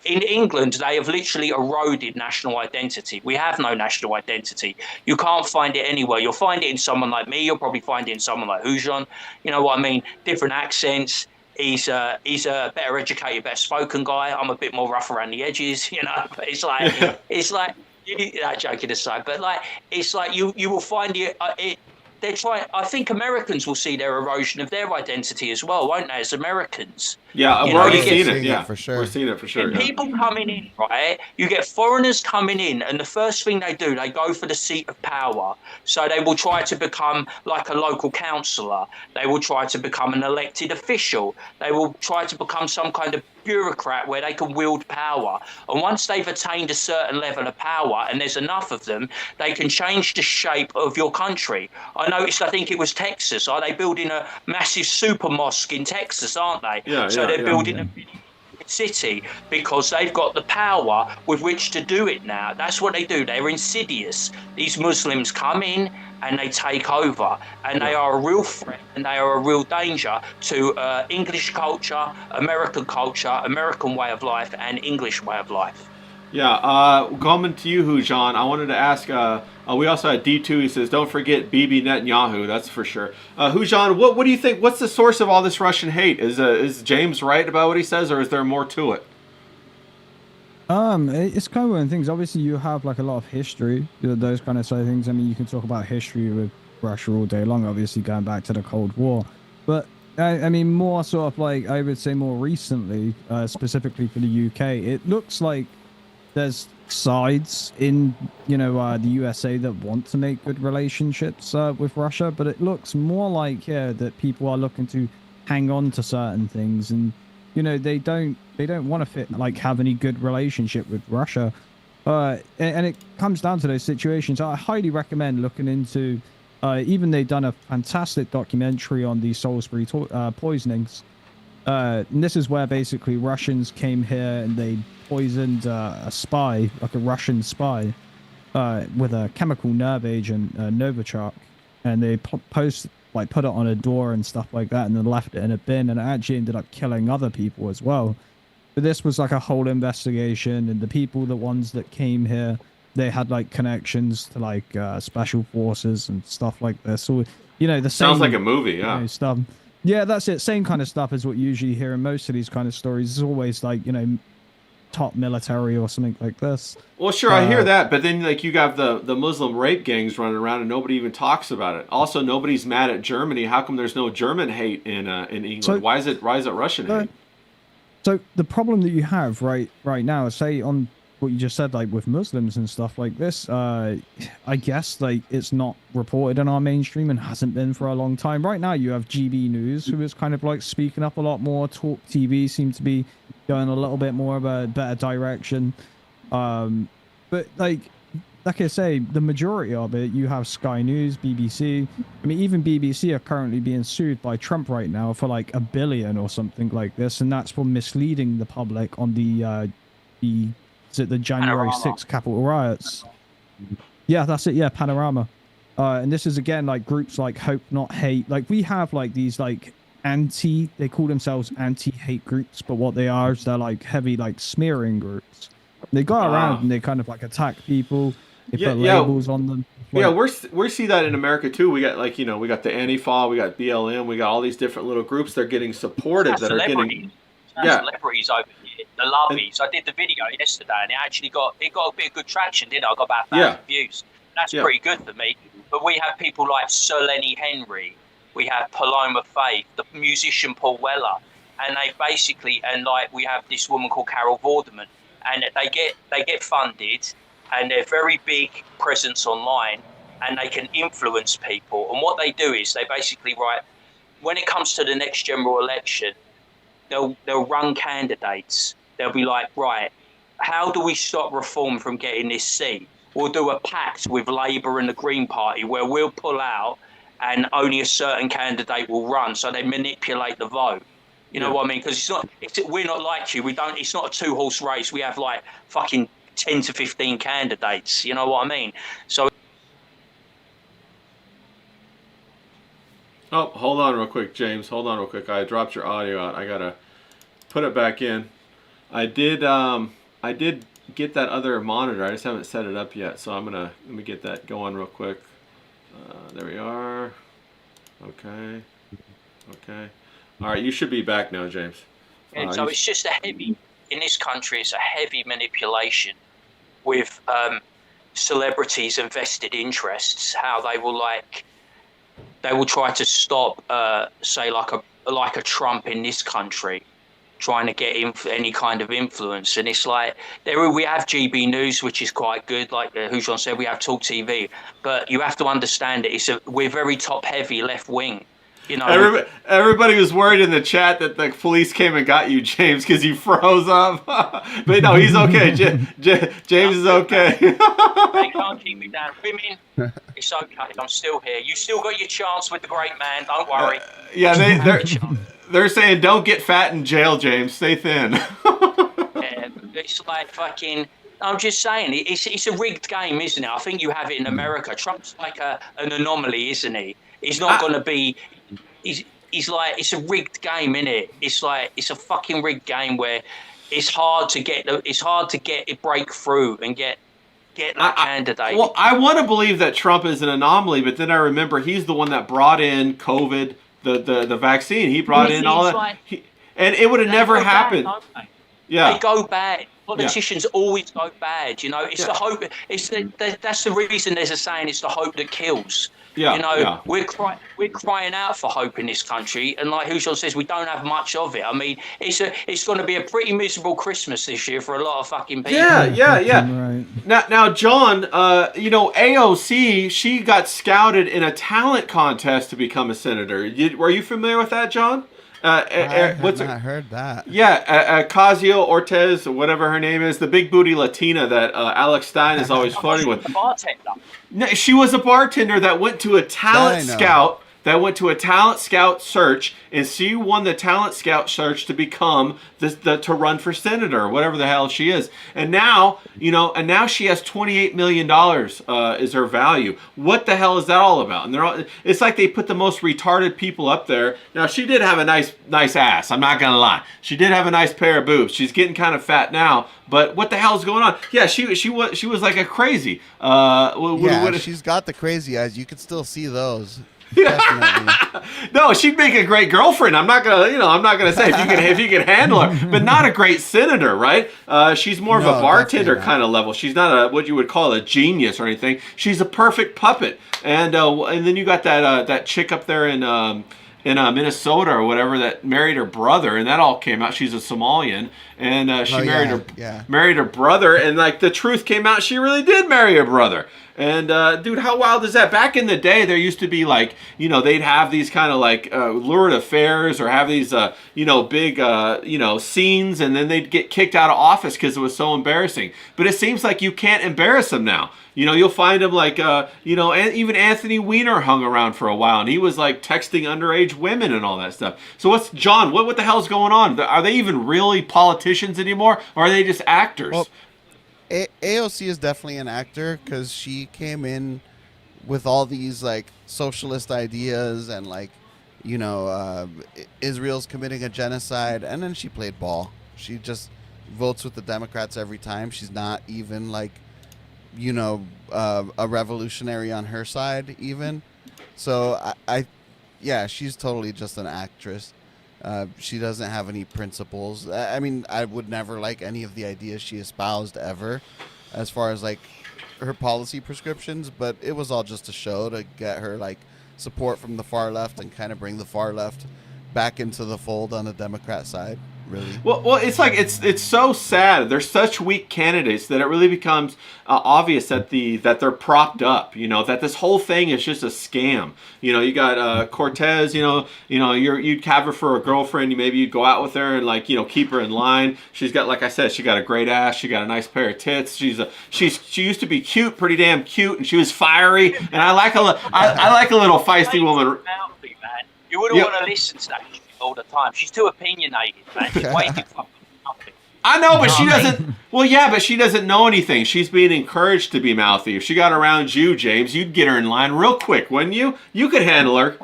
[SPEAKER 2] In England, they have literally eroded national identity. We have no national identity. You can't find it anywhere. You'll find it in someone like me. You'll probably find it in someone like Hujon. You know what I mean? Different accents. He's a better educated, better spoken guy. I'm a bit more rough around the edges. You know, but it's like that joking aside. But like it's like you will find it. They're trying. I think Americans will see their erosion of their identity as well, won't they? As Americans.
[SPEAKER 1] Yeah, we're already seeing it. Yeah,
[SPEAKER 4] for sure.
[SPEAKER 1] We're seeing it for sure.
[SPEAKER 2] Yeah. People coming in, right? You get foreigners coming in, and the first thing they do, they go for the seat of power. So they will try to become like a local councillor. They will try to become an elected official. They will try to become some kind of bureaucrat where they can wield power. And once they've attained a certain level of power, and there's enough of them, they can change the shape of your country. I noticed, I think it was Texas. Are they building a massive super mosque in Texas, aren't they?
[SPEAKER 1] Yeah,
[SPEAKER 2] so they're building a city because they've got the power with which to do it now. That's what they do. They're insidious. These Muslims come in and they take over, and they are a real threat and they are a real danger to English culture, American way of life, and English way of life.
[SPEAKER 1] Yeah, coming to you, Hujan, I wanted to ask, we also had D2, he says, don't forget Bibi Netanyahu, that's for sure. Hujan, what do you think, what's the source of all this Russian hate? Is James right about what he says, or is there more to it?
[SPEAKER 3] It's kind of one of the things. Obviously, you have like a lot of history, those kind of side of things. I mean, you can talk about history with Russia all day long, obviously going back to the Cold War. But I mean, more sort of like, I would say more recently, specifically for the UK, it looks like there's sides in, the USA that want to make good relationships with Russia, but it looks more like, that people are looking to hang on to certain things, and they don't want to have any good relationship with Russia, and it comes down to those situations. I highly recommend looking into even they've done a fantastic documentary on the Salisbury poisonings, and this is where basically Russians came here and they poisoned a spy, like a Russian spy, with a chemical nerve agent, Novichok, and they put it on a door and stuff like that, and then left it in a bin, and it actually ended up killing other people as well. But this was like a whole investigation, and the ones that came here, they had like connections to like special forces and stuff like this. So the same,
[SPEAKER 1] sounds like a movie, yeah.
[SPEAKER 3] Stuff. Yeah, that's it. Same kind of stuff as what you usually hear in most of these kind of stories. It's always like top military or something like this.
[SPEAKER 1] Well, sure, I hear that, but then like you got the Muslim rape gangs running around and nobody even talks about it. Also, nobody's mad at Germany. How come there's no German hate in England?
[SPEAKER 3] So,
[SPEAKER 1] why is it Russian hate?
[SPEAKER 3] So the problem that you have right now, say on what you just said, like with Muslims and stuff like this, I guess like it's not reported in our mainstream and hasn't been for a long time. Right now you have GB News, who is kind of like speaking up a lot more. Talk TV seems to be going a little bit more of a better direction. But like I say, the majority of it, you have Sky News, BBC. I mean, even BBC are currently being sued by Trump right now for like $1 billion or something like this, and that's for misleading the public on the January 6th Capitol riots. Yeah, that's it. Yeah, Panorama. And this is again like groups like Hope Not Hate. Like we have like these like they call themselves anti-hate groups, but what they are is they're like heavy like smearing groups. They go around and they kind of like attack people. They put labels on them.
[SPEAKER 1] Yeah, we see that in America too. We got like we got the Antifa, we got BLM, we got all these different little groups. They're getting supported that are getting
[SPEAKER 2] celebrities over here. The Lovies. I did the video yesterday, and it got a bit of good traction, didn't it? I got about 1,000 views. That's pretty good for me. But we have people like Sir Lenny Henry. We have Paloma Faith, the musician Paul Weller, and they basically we have this woman called Carol Vorderman, and they get funded. And they're very big presence online, and they can influence people. And what they do is they basically when it comes to the next general election, they'll run candidates. They'll be like, right, how do we stop reform from getting this seat? We'll do a pact with Labour and the Green Party where we'll pull out, and only a certain candidate will run. So they manipulate the vote. You know what I mean? Because we're not like you. It's not a 2-horse race. We have like fucking 10 to 15 candidates, you know what I mean? So
[SPEAKER 1] hold on real quick, James. Hold on real quick. I dropped your audio out. I gotta put it back in. I did get that other monitor. I just haven't set it up yet, so let me get that going real quick. There we are. Okay. All right, you should be back now, James.
[SPEAKER 2] So it's just in this country, it's a heavy manipulation with celebrities and vested interests. How they will try to stop, say like a Trump in this country, trying to get any kind of influence. And it's like we have GB News, which is quite good. Like Hujon said, we have Talk TV, but you have to understand it. We're very top heavy left wing. You know,
[SPEAKER 1] everybody was worried in the chat that the police came and got you, James, because you froze up. But no, he's okay. James is okay.
[SPEAKER 2] They can't keep me down. Women, it's okay. I'm still here. You still got your chance with the great man. Don't worry.
[SPEAKER 1] They're saying don't get fat in jail, James. Stay thin.
[SPEAKER 2] It's like fucking. I'm just saying, it's a rigged game, isn't it? I think you have it in America. Trump's like an anomaly, isn't he? He's not going to be. He's like, it's a rigged game, isn't it? It's like it's a fucking rigged game where it's hard to get it break through and get that candidate.
[SPEAKER 1] Well, I want to believe that Trump is an anomaly, but then I remember he's the one that brought in COVID, the vaccine. He brought in all that, and it would have never happened.
[SPEAKER 2] They go bad. Politicians always go bad. You know, it's the hope. That's the reason there's a saying. It's the hope that kills. We're crying out for hope in this country, and like Hujon says, we don't have much of it. I mean, it's going to be a pretty miserable Christmas this year for a lot of fucking people.
[SPEAKER 1] Yeah. Right. Now, John, AOC, she got scouted in a talent contest to become a senator. Were you familiar with that, John?
[SPEAKER 4] I heard that.
[SPEAKER 1] Yeah, Ocasio-Cortez, whatever her name is, the big booty Latina that Alex Stein is always flirting with. No, she was a bartender that went to a talent scout. Search, and she won the talent scout search to become to run for senator, or whatever the hell she is. And now, she has $28 million is her value. What the hell is that all about? And it's like they put the most retarded people up there. Now, she did have a nice ass. I'm not gonna lie. She did have a nice pair of boobs. She's getting kind of fat now. But what the hell's going on? Yeah, she was like a crazy.
[SPEAKER 4] She's got the crazy eyes. You can still see those.
[SPEAKER 1] No, she'd make a great girlfriend. I'm not gonna say if you can handle her, but not a great senator, right? She's more of a bartender kind of level. She's not what you would call a genius or anything. She's a perfect puppet. And then you got that chick up there in Minnesota or whatever that married her brother, and that all came out. She's a Somalian, and she married her brother, and like the truth came out. She really did marry her brother. And dude, how wild is that? Back in the day, there used to be like, they'd have these kind of like lurid affairs or have these, big, scenes, and then they'd get kicked out of office because it was so embarrassing. But it seems like you can't embarrass them now. You'll find them like, and even Anthony Weiner hung around for a while, and he was like texting underage women and all that stuff. So John, what the hell's going on? Are they even really politicians anymore, or are they just actors?
[SPEAKER 4] Well, AOC is definitely an actor because she came in with all these like socialist ideas and like, Israel's committing a genocide, and then she played ball. She just votes with the Democrats every time. She's not even like, a revolutionary on her side even. So yeah, she's totally just an actress. She doesn't have any principles. I mean, I would never like any of the ideas she espoused ever, as far as like her policy prescriptions. But it was all just a show to get her like support from the far left and kind of bring the far left back into the fold on the Democrat side. Really.
[SPEAKER 1] Well, it's like it's so sad. They're such weak candidates that it really becomes obvious that they're propped up. That this whole thing is just a scam. You got Cortez. You'd have her for a girlfriend. Maybe you'd go out with her and like keep her in line. She's got, like I said, she got a great ass. She got a nice pair of tits. She used to be cute, pretty damn cute, and she was fiery. And I like a little feisty woman.
[SPEAKER 2] You wouldn't want to listen to that all the time. She's too opinionated, man. She's way too fucking mouthy.
[SPEAKER 1] I know, but she doesn't. Well, yeah, but she doesn't know anything. She's being encouraged to be mouthy. If she got around you, James, you'd get her in line real quick, wouldn't you? You could handle her.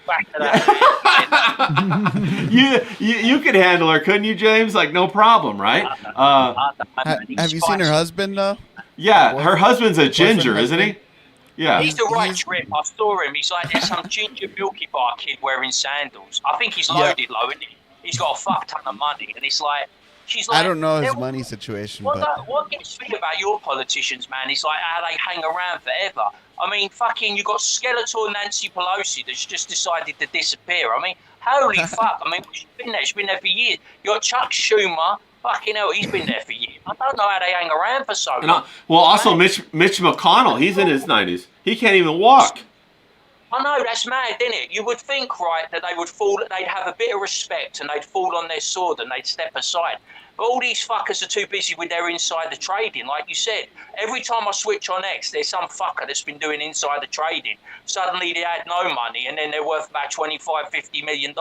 [SPEAKER 1] you could handle her, couldn't you, James? Like, no problem, right?
[SPEAKER 4] Have you seen her husband though?
[SPEAKER 1] Yeah, her husband's a ginger, isn't he? Yeah.
[SPEAKER 2] He's the right trip. I saw him. He's like, there's some ginger Milky Bar kid wearing sandals. I think he's loaded low, isn't he? He's got a fuck ton of money. And it's like, she's like...
[SPEAKER 4] I don't know his money situation, but...
[SPEAKER 2] What gets me about your politicians, man, is like how they hang around forever. I mean, fucking, you got Skeletor Nancy Pelosi that's just decided to disappear. I mean, holy fuck. I mean, she's been there. She's been there for years. You got Chuck Schumer. Fucking hell, he's been there for years. I don't know how they hang around for so long.
[SPEAKER 1] Well, also Mitch McConnell, he's in his 90s. He can't even walk.
[SPEAKER 2] I know, that's mad, isn't it? You would think, right, that they'd have a bit of respect and they'd fall on their sword and they'd step aside. But all these fuckers are too busy with their insider trading. Like you said, every time I switch on X, there's some fucker that's been doing insider trading. Suddenly they had no money and then they're worth about $25-50 million.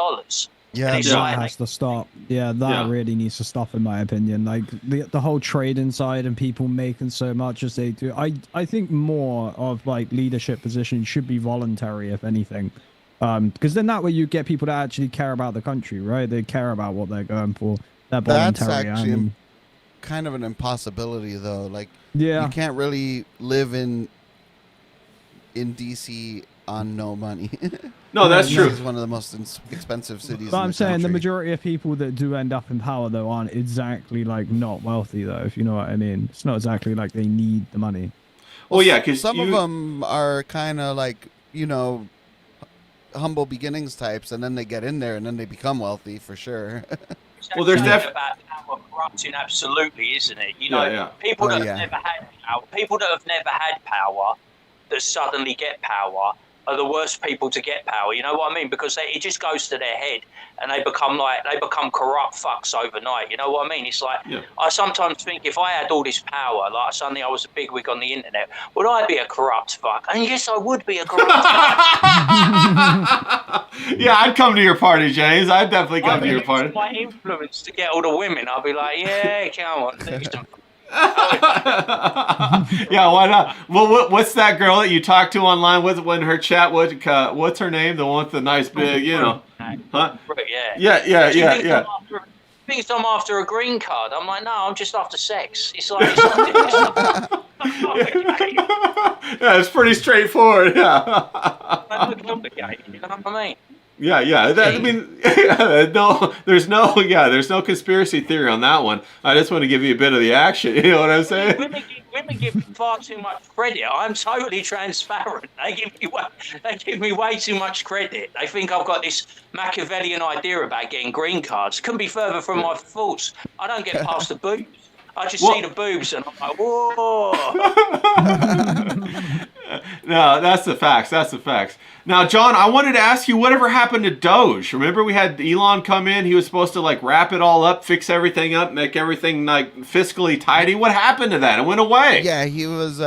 [SPEAKER 4] Yeah,
[SPEAKER 3] that has to stop. Yeah, that really needs to stop, in my opinion. Like the whole trade inside and people making so much as they do. I think more of like leadership positions should be voluntary, if anything, because then that way you get people that actually care about the country, right? They care about what they're going for. They're voluntary.
[SPEAKER 4] That's actually kind of an impossibility, though. Like, you can't really live in DC on no money.
[SPEAKER 1] No, that's true.
[SPEAKER 4] It's one of the most expensive cities.
[SPEAKER 3] But I'm saying
[SPEAKER 4] country.
[SPEAKER 3] the majority of people that do end up in power, though, aren't exactly like not wealthy, though. If you know what I mean, it's not exactly like they need the money.
[SPEAKER 1] Well, yeah, because
[SPEAKER 4] some of them are kind of like humble beginnings types, and then they get in there, and then they become wealthy for sure.
[SPEAKER 1] Well, there's
[SPEAKER 2] definitely about power corrupting, absolutely, isn't it? People that have never had power, people that have never had power, that suddenly get power, are the worst people to get power. You know what I mean? Because it just goes to their head, and they become corrupt fucks overnight. You know what I mean? It's like I sometimes think if I had all this power, like suddenly I was a bigwig on the internet, would I be a corrupt fuck? And yes, I would be a corrupt fuck.
[SPEAKER 1] Yeah, I'd come to your party, James. I'd definitely come to your party.
[SPEAKER 2] My influence to get all the women, I'll be like, yeah, come on, do some.
[SPEAKER 1] Yeah, why not? Well, what's that girl that you talked to online? When her chat? What's her name? The one with the nice big, huh? Yeah.
[SPEAKER 2] Thinks I'm after a green card. I'm like, no, I'm just after sex. It's like,
[SPEAKER 1] yeah, it's pretty straightforward. Yeah.
[SPEAKER 2] You know what I mean?
[SPEAKER 1] Yeah. There's no conspiracy theory on that one. I just want to give you a bit of the action. You know what I'm saying?
[SPEAKER 2] Women give far too much credit. I'm totally transparent. They give me way too much credit. They think I've got this Machiavellian idea about getting green cards. Couldn't be further from my thoughts. I don't get past the boobs. I just see the boobs and I'm like, whoa.
[SPEAKER 1] No, that's the facts. Now, John, I wanted to ask you, whatever happened to Doge? Remember we had Elon come in. He was supposed to like wrap it all up, fix everything up, make everything like fiscally tidy. What happened to that? It went away.
[SPEAKER 4] Yeah, he was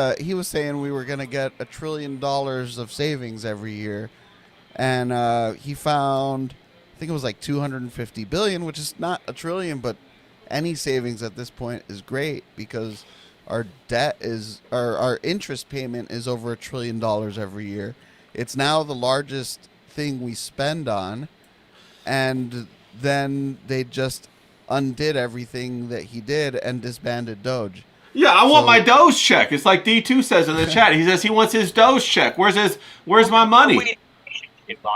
[SPEAKER 4] saying we were going to get $1 trillion of savings every year. And he found, I think it was like 250 billion, which is not $1 trillion, but any savings at this point is great because our debt is our interest payment is over $1 trillion every year. It's now the largest thing we spend on, and then they just undid everything that he did and disbanded Doge.
[SPEAKER 1] Yeah, I want
[SPEAKER 4] So-
[SPEAKER 1] my Doge check. It's like D2 says in the chat. He says he wants his Doge check. Where's my money?
[SPEAKER 2] Weird relationship, though.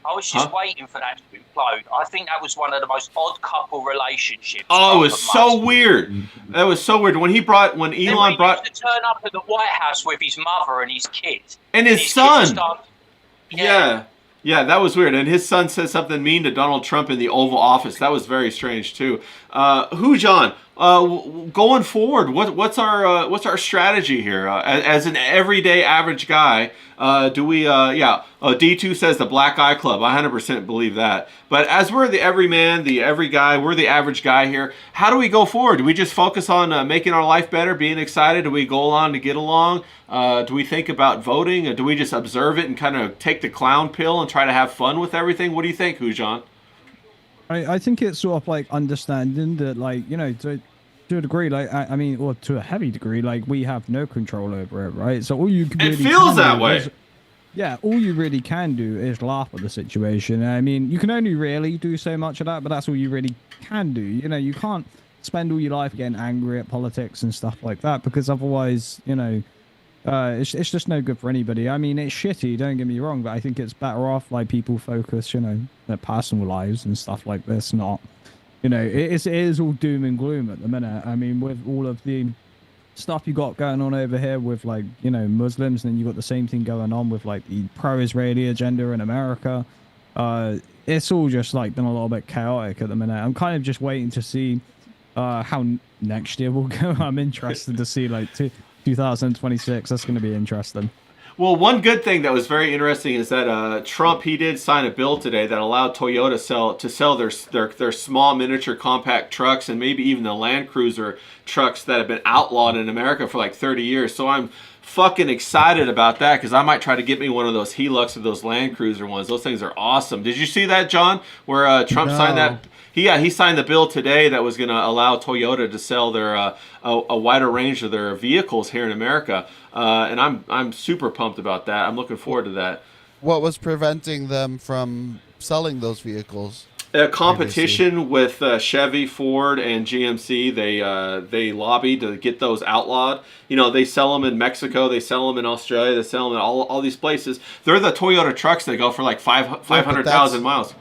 [SPEAKER 2] I was just waiting for that to implode. I think that was one of the most odd couple relationships.
[SPEAKER 1] Oh, it was
[SPEAKER 2] of
[SPEAKER 1] so
[SPEAKER 2] most.
[SPEAKER 1] weird. That was so weird. When
[SPEAKER 2] Then
[SPEAKER 1] Elon
[SPEAKER 2] when he
[SPEAKER 1] brought
[SPEAKER 2] used to turn up at the White House with his mother and his kids.
[SPEAKER 1] and his
[SPEAKER 2] kids
[SPEAKER 1] son.
[SPEAKER 2] started-
[SPEAKER 1] Yeah, that was weird. And his son said something mean to Donald Trump in the Oval Office. That was very strange too. John? Going forward, what's our strategy here? As an everyday average guy, do we? D2 says the Black Eye Club. I 100% believe that. But as we're the everyman, the every guy, we're the average guy here. How do we go forward? Do we just focus on making our life better, being excited? Do we go along to get along? Do we think about voting? Do we just observe it and kind of take the clown pill and try to have fun with everything? What do you think, John?
[SPEAKER 3] I think it's sort of like understanding that, like, you know, to a degree, like, I mean, or to a heavy degree, like, we have no control over it, right? So all you can
[SPEAKER 1] It
[SPEAKER 3] really
[SPEAKER 1] feels
[SPEAKER 3] can
[SPEAKER 1] that
[SPEAKER 3] do
[SPEAKER 1] way.
[SPEAKER 3] is- yeah, all you really can do is laugh at the situation. I mean, you can only really do so much of that, but that's all you really can do. You know, you can't spend all your life getting angry at politics and stuff like that, because otherwise, you know, it's just no good for anybody. I mean, it's shitty, don't get me wrong, but I think it's better off like people focus, you know, their personal lives and stuff like this, not, you know, it is all doom and gloom at the minute. I mean, with all of the stuff you got going on over here with, like, you know, Muslims, and then you got the same thing going on with like the pro-Israeli agenda in America. It's all just like been a little bit chaotic at the minute. I'm kind of just waiting to see how next year will go. I'm interested to see like 2026. That's going to be interesting.
[SPEAKER 1] Well, one good thing that was very interesting is that Trump, he did sign a bill today that allowed Toyota to sell their small miniature compact trucks and maybe even the Land Cruiser trucks that have been outlawed in America for like 30 years. So I'm fucking excited about that because I might try to get me one of those Hilux or those Land Cruiser ones. Those things are awesome. Did you see that, John, where Trump signed that? He signed the bill today that was going to allow Toyota to sell their a wider range of their vehicles here in America, and I'm super pumped about that. I'm looking forward to that.
[SPEAKER 4] What was preventing them from selling those vehicles?
[SPEAKER 1] Competition with Chevy, Ford, and GMC. They lobbied to get those outlawed. You know, they sell them in Mexico, they sell them in Australia, they sell them in all these places. They're the Toyota trucks that go for like 500,000 miles.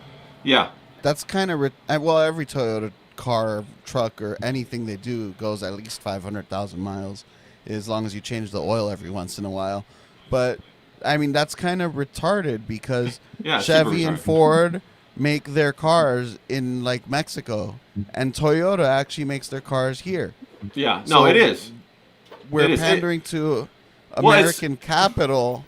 [SPEAKER 1] Yeah.
[SPEAKER 4] That's kind of well, every Toyota car, truck, or anything they do goes at least 500,000 miles, as long as you change the oil every once in a while. But I mean, that's kind of retarded because
[SPEAKER 1] Yeah, super
[SPEAKER 4] Chevy and
[SPEAKER 1] retarded.
[SPEAKER 4] Ford make their cars in like Mexico, and Toyota actually makes their cars here.
[SPEAKER 1] Yeah. No,
[SPEAKER 4] So
[SPEAKER 1] it is.
[SPEAKER 4] We're
[SPEAKER 1] It is.
[SPEAKER 4] pandering to
[SPEAKER 1] Well, it's-
[SPEAKER 4] American capital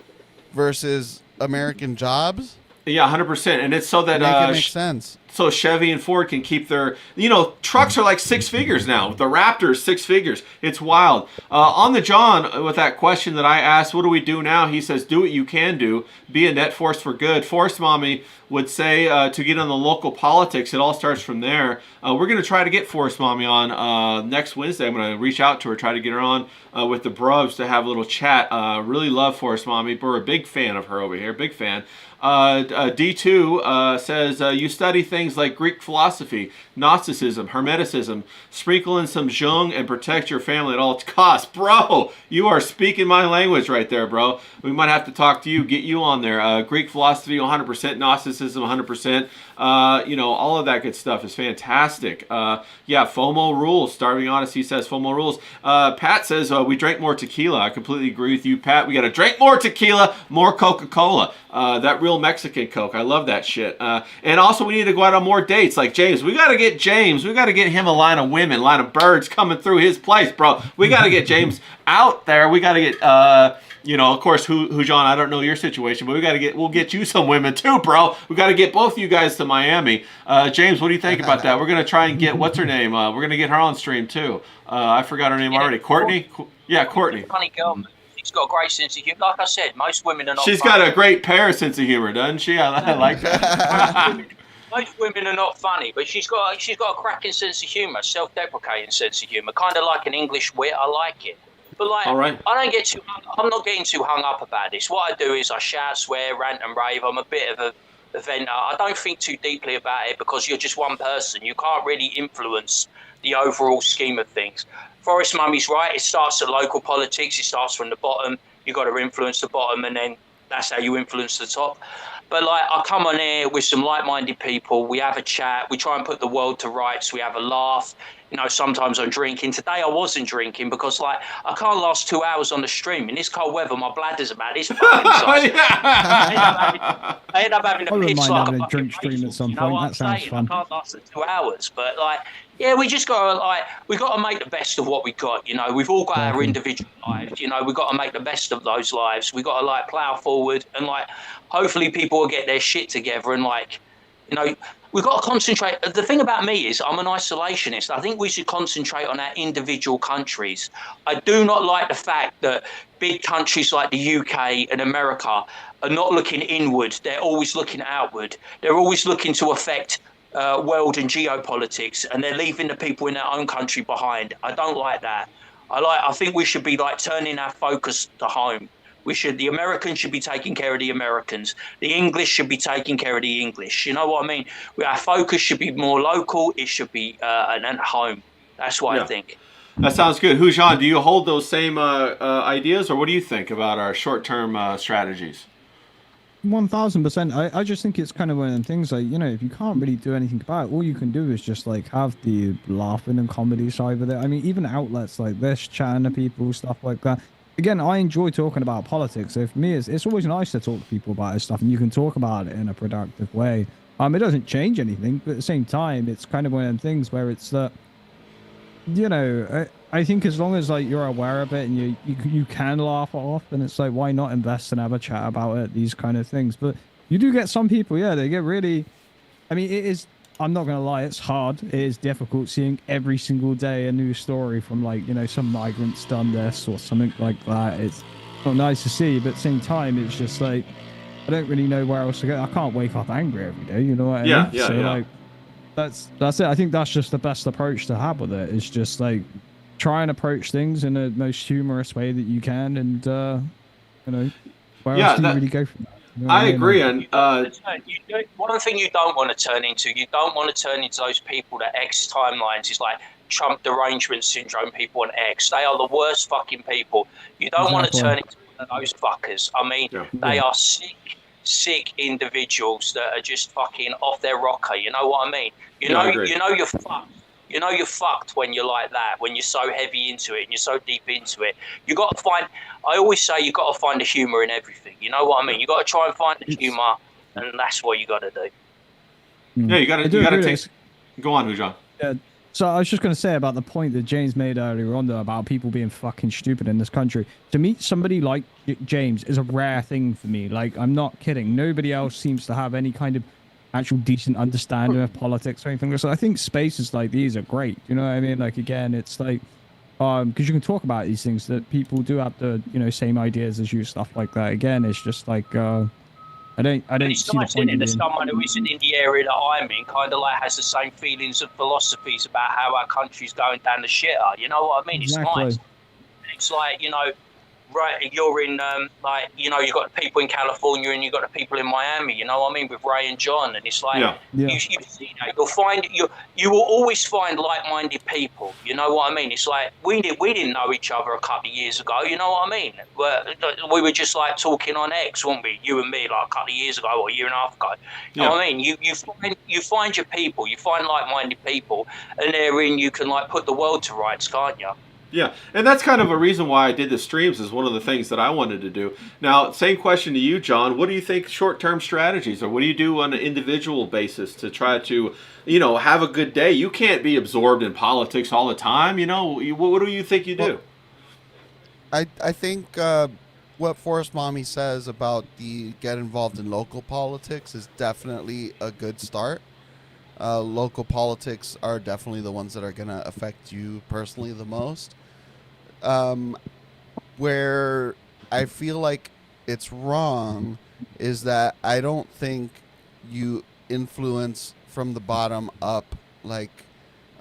[SPEAKER 4] versus American jobs.
[SPEAKER 1] Yeah, 100%. And it's so that
[SPEAKER 4] Make it make sense.
[SPEAKER 1] so Chevy and Ford can keep their, you know, trucks are like 6 figures now. The Raptor's 6 figures. It's wild. On the John, with that question that I asked, what do we do now? He says, do what you can do. Be a net force for good. Force Mommy would say to get on the local politics, it all starts from there. We're going to try to get Force Mommy on next Wednesday. I'm going to reach out to her, try to get her on with the bruvs to have a little chat. Really love Force Mommy. We're a big fan of her over here. Big fan. D2 says you study things like Greek philosophy, Gnosticism, Hermeticism, sprinkle in some Jung, and protect your family at all costs. Bro, you are speaking my language right there, bro. We might have to talk to you, get you on there. Greek philosophy, 100%. Gnosticism, 100%. You know, all of that good stuff is fantastic. Yeah, FOMO rules. Starving Odyssey says FOMO rules. Pat says we drank more tequila. I completely agree with you, Pat. We got to drink more tequila, more Coca-Cola. That real Mexican Coke. I love that shit. And also we need to go out on more dates. Like James, we got to get James. We got to get him a line of women, line of birds coming through his place, bro. We got to get James out there. We got to get, you know, of course, who John, I don't know your situation, but we'll get you some women too, bro. We got to get both you guys to Miami. James, what do you think about that? We're going to try and get, what's her name? We're going to get her on stream too. I forgot her name already. Courtney? Yeah, Courtney.
[SPEAKER 2] Funny girl. She's got a great sense of humor. Like I said, most women are not.
[SPEAKER 1] She's
[SPEAKER 2] funny.
[SPEAKER 1] got a great pair sense of humor, doesn't she? I like that.
[SPEAKER 2] Most women are not funny, but she's got a cracking sense of humor, self-deprecating sense of humor, kind of like an English wit. I like it. But like,
[SPEAKER 1] All right.
[SPEAKER 2] I don't get too. I'm not getting too hung up about this. What I do is I shout, swear, rant, and rave. I'm a bit of a venter. I don't think too deeply about it because you're just one person. You can't really influence the overall scheme of things. Forest Mummy's right. It starts at local politics. It starts from the bottom. You got to influence the bottom, and then that's how you influence the top. But like, I come on here with some like-minded people. We have a chat. We try and put the world to rights. We have a laugh. You know, sometimes I'm drinking. Today I wasn't drinking because, like, I can't last 2 hours on the stream. In this cold weather, my bladder's about this fucking size. I end up having
[SPEAKER 3] I
[SPEAKER 2] to
[SPEAKER 3] wouldn't
[SPEAKER 2] piss
[SPEAKER 3] mind
[SPEAKER 2] like
[SPEAKER 3] having
[SPEAKER 2] a
[SPEAKER 3] a
[SPEAKER 2] fucking
[SPEAKER 3] drink stream at
[SPEAKER 2] racehorse.
[SPEAKER 3] some
[SPEAKER 2] You know
[SPEAKER 3] point.
[SPEAKER 2] what I'm
[SPEAKER 3] That sounds
[SPEAKER 2] saying?
[SPEAKER 3] fun.
[SPEAKER 2] I can't last the 2 hours. But, like, yeah, we just got to, like, we got to make the best of what we got. You know, we've all got our
[SPEAKER 3] Exactly.
[SPEAKER 2] individual lives. You know, we've got to make the best of those lives. We got to, like, plow forward and, like, hopefully people will get their shit together and, like, you know, we've got to concentrate. The thing about me is I'm an isolationist. I think we should concentrate on our individual countries. I do not like the fact that big countries like the UK and America are not looking inward. They're always looking outward. They're always looking to affect world and geopolitics, and they're leaving the people in their own country behind. I don't like that. I think we should be like turning our focus to home. The Americans should be taking care of the Americans. The English should be taking care of the English. You know what I mean? Our focus should be more local. It should be at home. That's what I
[SPEAKER 1] Yeah.
[SPEAKER 2] think.
[SPEAKER 1] That sounds good. Hujan, do you hold those same ideas, or what do you think about our short-term strategies?
[SPEAKER 3] 1000%. I just think it's kind of one of them things like, you know, if you can't really do anything about it, all you can do is just like have the laughing and comedy side with it. I mean, even outlets like this, chatting to people, stuff like that. Again, I enjoy talking about politics. So for me, it's always nice to talk to people about this stuff, and you can talk about it in a productive way. It doesn't change anything, but at the same time, it's kind of one of them things where it's that, you know, I think as long as like you're aware of it and you can laugh it off, and it's like, why not invest and have a chat about it, these kind of things. But you do get some people, yeah, they get really, I mean, it is, I'm not gonna lie, it's hard, it is difficult seeing every single day a new story from like, you know, some migrants done this or something like that. It's not nice to see, but at the same time, it's just like, I don't really know where else to go. I can't wake up angry every day, you know what I mean?
[SPEAKER 1] Yeah,
[SPEAKER 3] So
[SPEAKER 1] yeah.
[SPEAKER 3] like, that's it. I think that's just the best approach to have with it. It's just like try and approach things in the most humorous way that you can, and you know, where else do you really go from that? You know what
[SPEAKER 1] I
[SPEAKER 3] mean?
[SPEAKER 1] agree.
[SPEAKER 3] Like,
[SPEAKER 1] And
[SPEAKER 2] One thing you don't want to turn into, you don't want to turn into those people that X timelines is like Trump derangement syndrome people on X. They are the worst fucking people. You don't want to
[SPEAKER 3] Exactly.
[SPEAKER 2] turn into one of those fuckers. I mean,
[SPEAKER 1] Yeah.
[SPEAKER 2] they are sick individuals that are just fucking off their rocker. You know what I mean? You
[SPEAKER 1] Yeah, I
[SPEAKER 2] know,
[SPEAKER 1] agree.
[SPEAKER 2] you know you're fucked. You know you're fucked when you're like that, when you're so heavy into it and you're so deep into it. You got to find. I always say you got to find the humor in everything. You know what I mean? You got to try and find the humor, and that's what you got to do.
[SPEAKER 1] yeah, you
[SPEAKER 3] I
[SPEAKER 1] gotta
[SPEAKER 3] do agree
[SPEAKER 1] take.
[SPEAKER 3] with
[SPEAKER 1] Go on, Hujan.
[SPEAKER 3] Yeah. So I was just going to say about the point that James made earlier on, though, about people being fucking stupid in this country. To meet somebody like James is a rare thing for me. Like, I'm not kidding. Nobody else seems to have any kind of actual decent understanding of politics or anything. So I think spaces like these are great. You know what I mean? Like, again, it's like, because you can talk about these things that people do have the, you know, same ideas as you, stuff like that. Again, it's just like, I don't
[SPEAKER 2] It's
[SPEAKER 3] see the
[SPEAKER 2] nice,
[SPEAKER 3] point
[SPEAKER 2] isn't it,
[SPEAKER 3] in
[SPEAKER 2] that
[SPEAKER 3] being...
[SPEAKER 2] someone who isn't in the area that I'm in kind of like has the same feelings and philosophies about how our country's going down the shitter. You know what I mean?
[SPEAKER 3] Exactly.
[SPEAKER 2] It's nice. It's like, you know, right, you're in, like, you know, you've got the people in California and you've got the people in Miami, you know what I mean, with Ray and John. And it's like,
[SPEAKER 1] Yeah.
[SPEAKER 3] Yeah.
[SPEAKER 2] you see that. You will always find like-minded people, you know what I mean? It's like, we didn't know each other a couple of years ago, you know what I mean? We were just like talking on X, weren't we? You and me, like a couple of years ago or a year and a half ago. You know what I mean? You find your people, you find like-minded people, and therein you can like put the world to rights, can't you?
[SPEAKER 1] Yeah, and that's kind of a reason why I did the streams, is one of the things that I wanted to do. Now, same question to you, John. What do you think short-term strategies, or what do you do on an individual basis to try to, you know, have a good day? You can't be absorbed in politics all the time. You know, what do you think you do?
[SPEAKER 4] I think what Forest Mommy says about the get involved in local politics is definitely a good start. Local politics are definitely the ones that are going to affect you personally the most. Where I feel like it's wrong is that I don't think you influence from the bottom up, like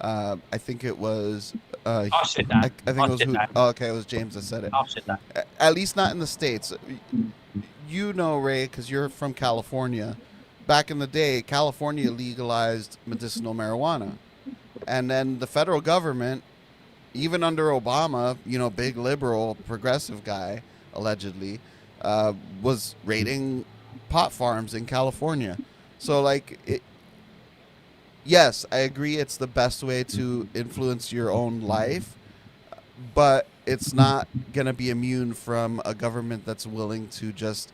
[SPEAKER 4] I think it was.
[SPEAKER 2] I said that.
[SPEAKER 4] I think
[SPEAKER 2] I
[SPEAKER 4] it was
[SPEAKER 2] said
[SPEAKER 4] who?
[SPEAKER 2] that.
[SPEAKER 4] Oh, okay, it was James that said it.
[SPEAKER 2] I said that.
[SPEAKER 4] At least not in the States. You know, Ray, because you're from California. Back in the day, California legalized medicinal marijuana. And then the federal government, even under Obama, you know, big liberal, progressive guy, allegedly, was raiding pot farms in California. So, like, yes, I agree it's the best way to influence your own life, but it's not going to be immune from a government that's willing to just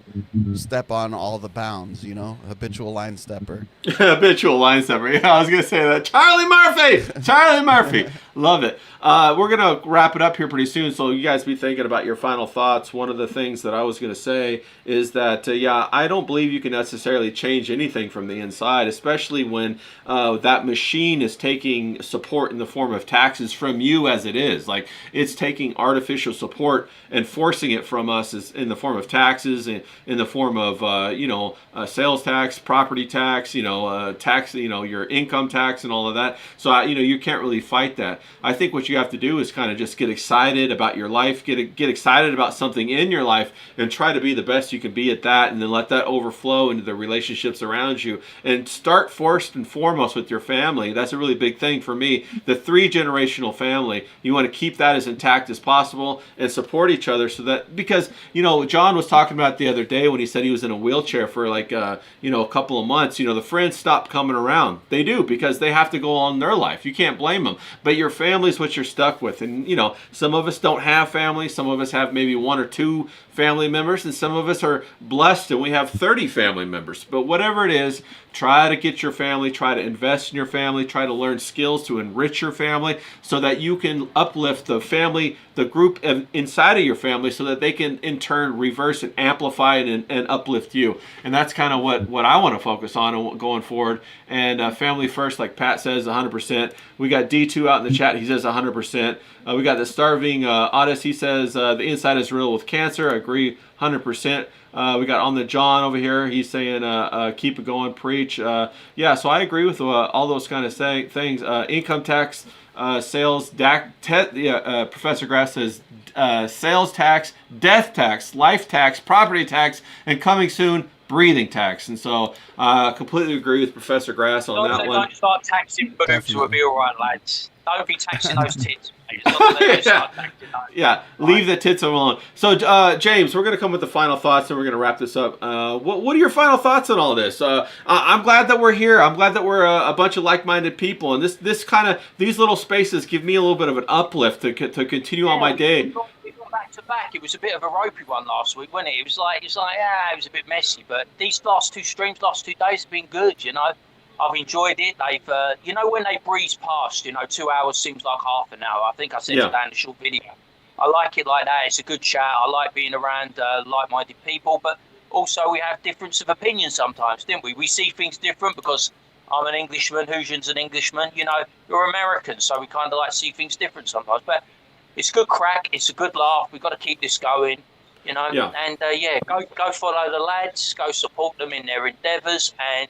[SPEAKER 4] step on all the bounds, you know, habitual line stepper.
[SPEAKER 1] Habitual line stepper. Yeah, I was gonna say that. Charlie Murphy. Charlie Murphy. Love it. We're gonna wrap it up here pretty soon, so you guys be thinking about your final thoughts. One of the things that I was gonna say is that yeah, I don't believe you can necessarily change anything from the inside, especially when that machine is taking support in the form of taxes from you as it is. Like, it's taking artificial support and forcing it from us in the form of taxes, in the form of sales tax, property tax, tax, your income tax and all of that. So you can't really fight that. I think what you have to do is kind of just get excited about your life, get excited about something in your life, and try to be the best you can be at that, and then let that overflow into the relationships around you. And start first and foremost with your family. That's a really big thing for me. The 3-generational family, you want to keep that as intact as possible and support each other, so that, because John was talking about the other day when he said he was in a wheelchair for like a couple of months. The friends stop coming around. They do, because they have to go on their life. You can't blame them. But your family's what you're stuck with. And some of us don't have family. Some of us have maybe 1 or 2 family members, and some of us are blessed and we have 30 family members. But whatever it is, try to get your family, try to invest in your family, try to learn skills to enrich your family, so that you can uplift the family, the group inside of your family, so that they can in turn reverse and amplify and uplift you. And that's kind of what I want to focus on going forward. And family first, like Pat says, 100%. We got D2 out in the chat. He says 100%. We got the starving Otis. He says the inside is real with cancer. I agree 100%. We got on the John over here. He's saying keep it going, preach. Yeah, so I agree with all those kind of things. Income tax, sales, Professor Grass says sales tax, death tax, life tax, property tax, and coming soon, breathing tax. And so completely agree with Professor Grass on that one.
[SPEAKER 2] Don't start taxing boobs, we'll be all right, lads. Don't be taxing those tits.
[SPEAKER 1] Yeah, leave the tits alone. So, James, we're going to come with the final thoughts, and we're going to wrap this up. What are your final thoughts on all this? I'm glad that we're here. I'm glad that we're a bunch of like-minded people, and these little spaces give me a little bit of an uplift to continue on my day.
[SPEAKER 2] We got back to back. It was a bit of a ropey one last week, wasn't it? It was a bit messy, but these last 2 streams, last 2 days have been good. I've enjoyed it. They've, when they breeze past, 2 hours seems like half an hour. I think I said that in a short video. I like it like that. It's a good chat. I like being around like-minded people, but also we have difference of opinion sometimes, didn't we? We see things different because I'm an Englishman, Hujan's an Englishman. You're American, so we kind of see things different sometimes. But it's good crack. It's a good laugh. We've got to keep this going,
[SPEAKER 1] Yeah.
[SPEAKER 2] And go follow the lads. Go support them in their endeavours, and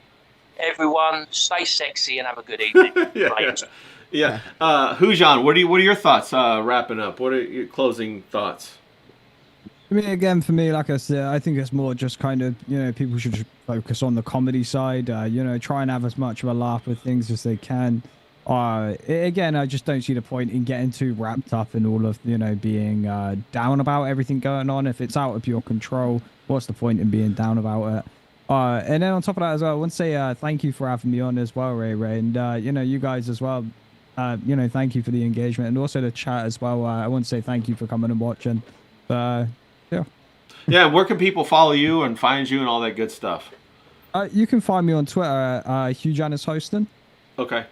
[SPEAKER 2] everyone, stay sexy and have a good evening.
[SPEAKER 1] Yeah. Hujan, what are your thoughts wrapping up? What are your closing thoughts?
[SPEAKER 3] I mean, again, for me, like I said, I think it's more just kind of, people should just focus on the comedy side, try and have as much of a laugh with things as they can. Again, I just don't see the point in getting too wrapped up in all of, being down about everything going on. If it's out of your control, what's the point in being down about it? And then on top of that as well, I want to say thank you for having me on as well, Ray. And, you guys as well, thank you for the engagement and also the chat as well. I want to say thank you for coming and watching. Yeah.
[SPEAKER 1] Yeah, where can people follow you and find you and all that good stuff?
[SPEAKER 3] You can find me on Twitter, Hujanis Hostin. Okay.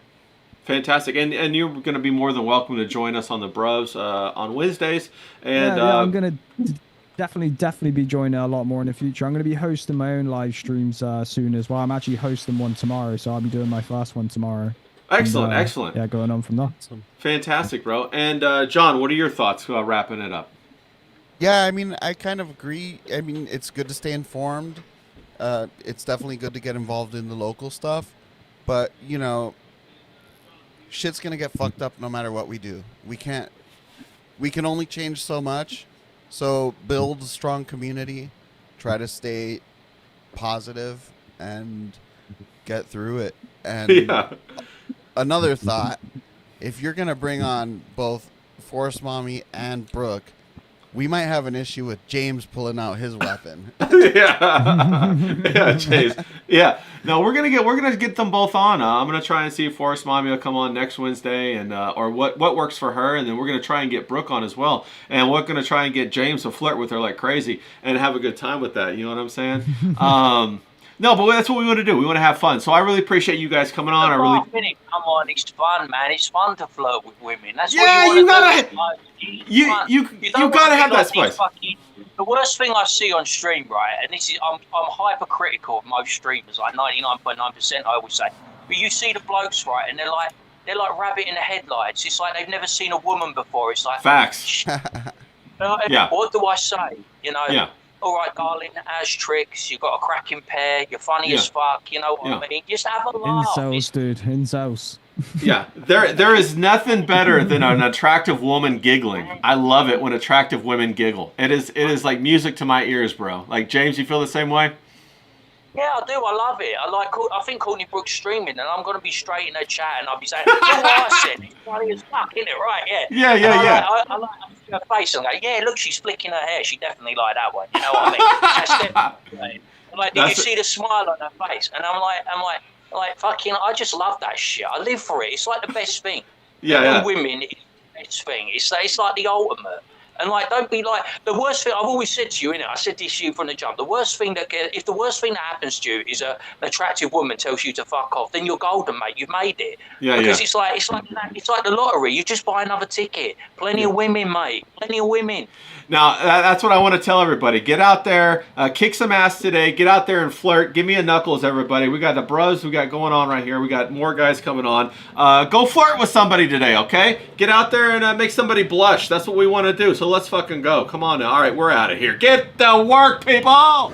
[SPEAKER 1] Fantastic. And you're going to be more than welcome to join us on the Bruvs on Wednesdays. And
[SPEAKER 3] I'm going to definitely be joining a lot more in the future. I'm going to be hosting my own live streams soon as well. I'm actually hosting one tomorrow, so I'll be doing my first one tomorrow.
[SPEAKER 1] Excellent, excellent.
[SPEAKER 3] Yeah, going on from that.
[SPEAKER 1] Fantastic, bro. And John, what are your thoughts wrapping it up?
[SPEAKER 4] Yeah, I mean, I kind of agree. I mean, it's good to stay informed. It's definitely good to get involved in the local stuff. But, shit's gonna get fucked up no matter what we do. We can only change so much. So build a strong community, try to stay positive, and get through it. And
[SPEAKER 1] Yeah.
[SPEAKER 4] another thought: if you're gonna bring on both Forest Mommy and Brooke, we might have an issue with James pulling out his weapon.
[SPEAKER 1] Yeah, yeah, James. Yeah, no, we're gonna get them both on. I'm gonna try and see if Forest Mommy will come on next Wednesday, and or what works for her, and then we're gonna try and get Brooke on as well, and we're gonna try and get James to flirt with her like crazy and have a good time with that. You know what I'm saying? No, but that's what we want to do. We want to have fun. So I really appreciate you guys coming on.
[SPEAKER 2] Come on, it's fun, man. It's fun to flirt with women. That's
[SPEAKER 1] Yeah,
[SPEAKER 2] what
[SPEAKER 1] you
[SPEAKER 2] you
[SPEAKER 1] gotta-
[SPEAKER 2] want to do.
[SPEAKER 1] You
[SPEAKER 2] don't
[SPEAKER 1] gotta
[SPEAKER 2] wanna
[SPEAKER 1] have
[SPEAKER 2] be
[SPEAKER 1] that
[SPEAKER 2] like these
[SPEAKER 1] spice.
[SPEAKER 2] The worst thing I see on stream, right, and this is I'm hypercritical of most streamers, like 99.9%, I always say. But you see the blokes, right, and they're like rabbit in the headlights. It's like they've never seen a woman before. It's like
[SPEAKER 1] Facts. Yeah.
[SPEAKER 2] What do I say? You know.
[SPEAKER 1] Yeah.
[SPEAKER 2] All right, darling, as tricks, you've got a cracking pair, you're funny as fuck, you know what I mean? Just have a laugh.
[SPEAKER 3] Incels, dude. Incels.
[SPEAKER 1] Yeah, there is nothing better than an attractive woman giggling. I love it when attractive women giggle. It is like music to my ears, bro. Like, James, you feel the same way?
[SPEAKER 2] Yeah, I do. I love it. I think Courtney Brooks streaming, and I'm gonna be straight in her chat, and I'll be saying, "You know what I said? It's funny as fuck, isn't it? Right? Yeah."
[SPEAKER 1] Yeah.
[SPEAKER 2] I like her face, and go, "Yeah, look, she's flicking her hair. She definitely like that one." You know what I mean? That's definitely. I'm like, did you see the smile on her face? And I'm like, fucking, I just love that shit. I live for it. It's like the best thing.
[SPEAKER 1] Yeah.
[SPEAKER 2] Women, it's the best thing. It's like the ultimate. And like, don't be like the worst thing. I've always said to you, innit? I said this to you from the jump. The worst thing if the worst thing that happens to you is an attractive woman tells you to fuck off, then you're golden, mate. You've made it. Because it's like the lottery. You just buy another ticket. Plenty of women, mate. Plenty of women.
[SPEAKER 1] Now, that's what I want to tell everybody. Get out there, kick some ass today. Get out there and flirt. Give me a knuckles, everybody. We got the bruvs we got going on right here. We got more guys coming on. Go flirt with somebody today, okay? Get out there and make somebody blush. That's what we want to do. So let's fucking go. Come on now. All right, we're out of here. Get to work, people!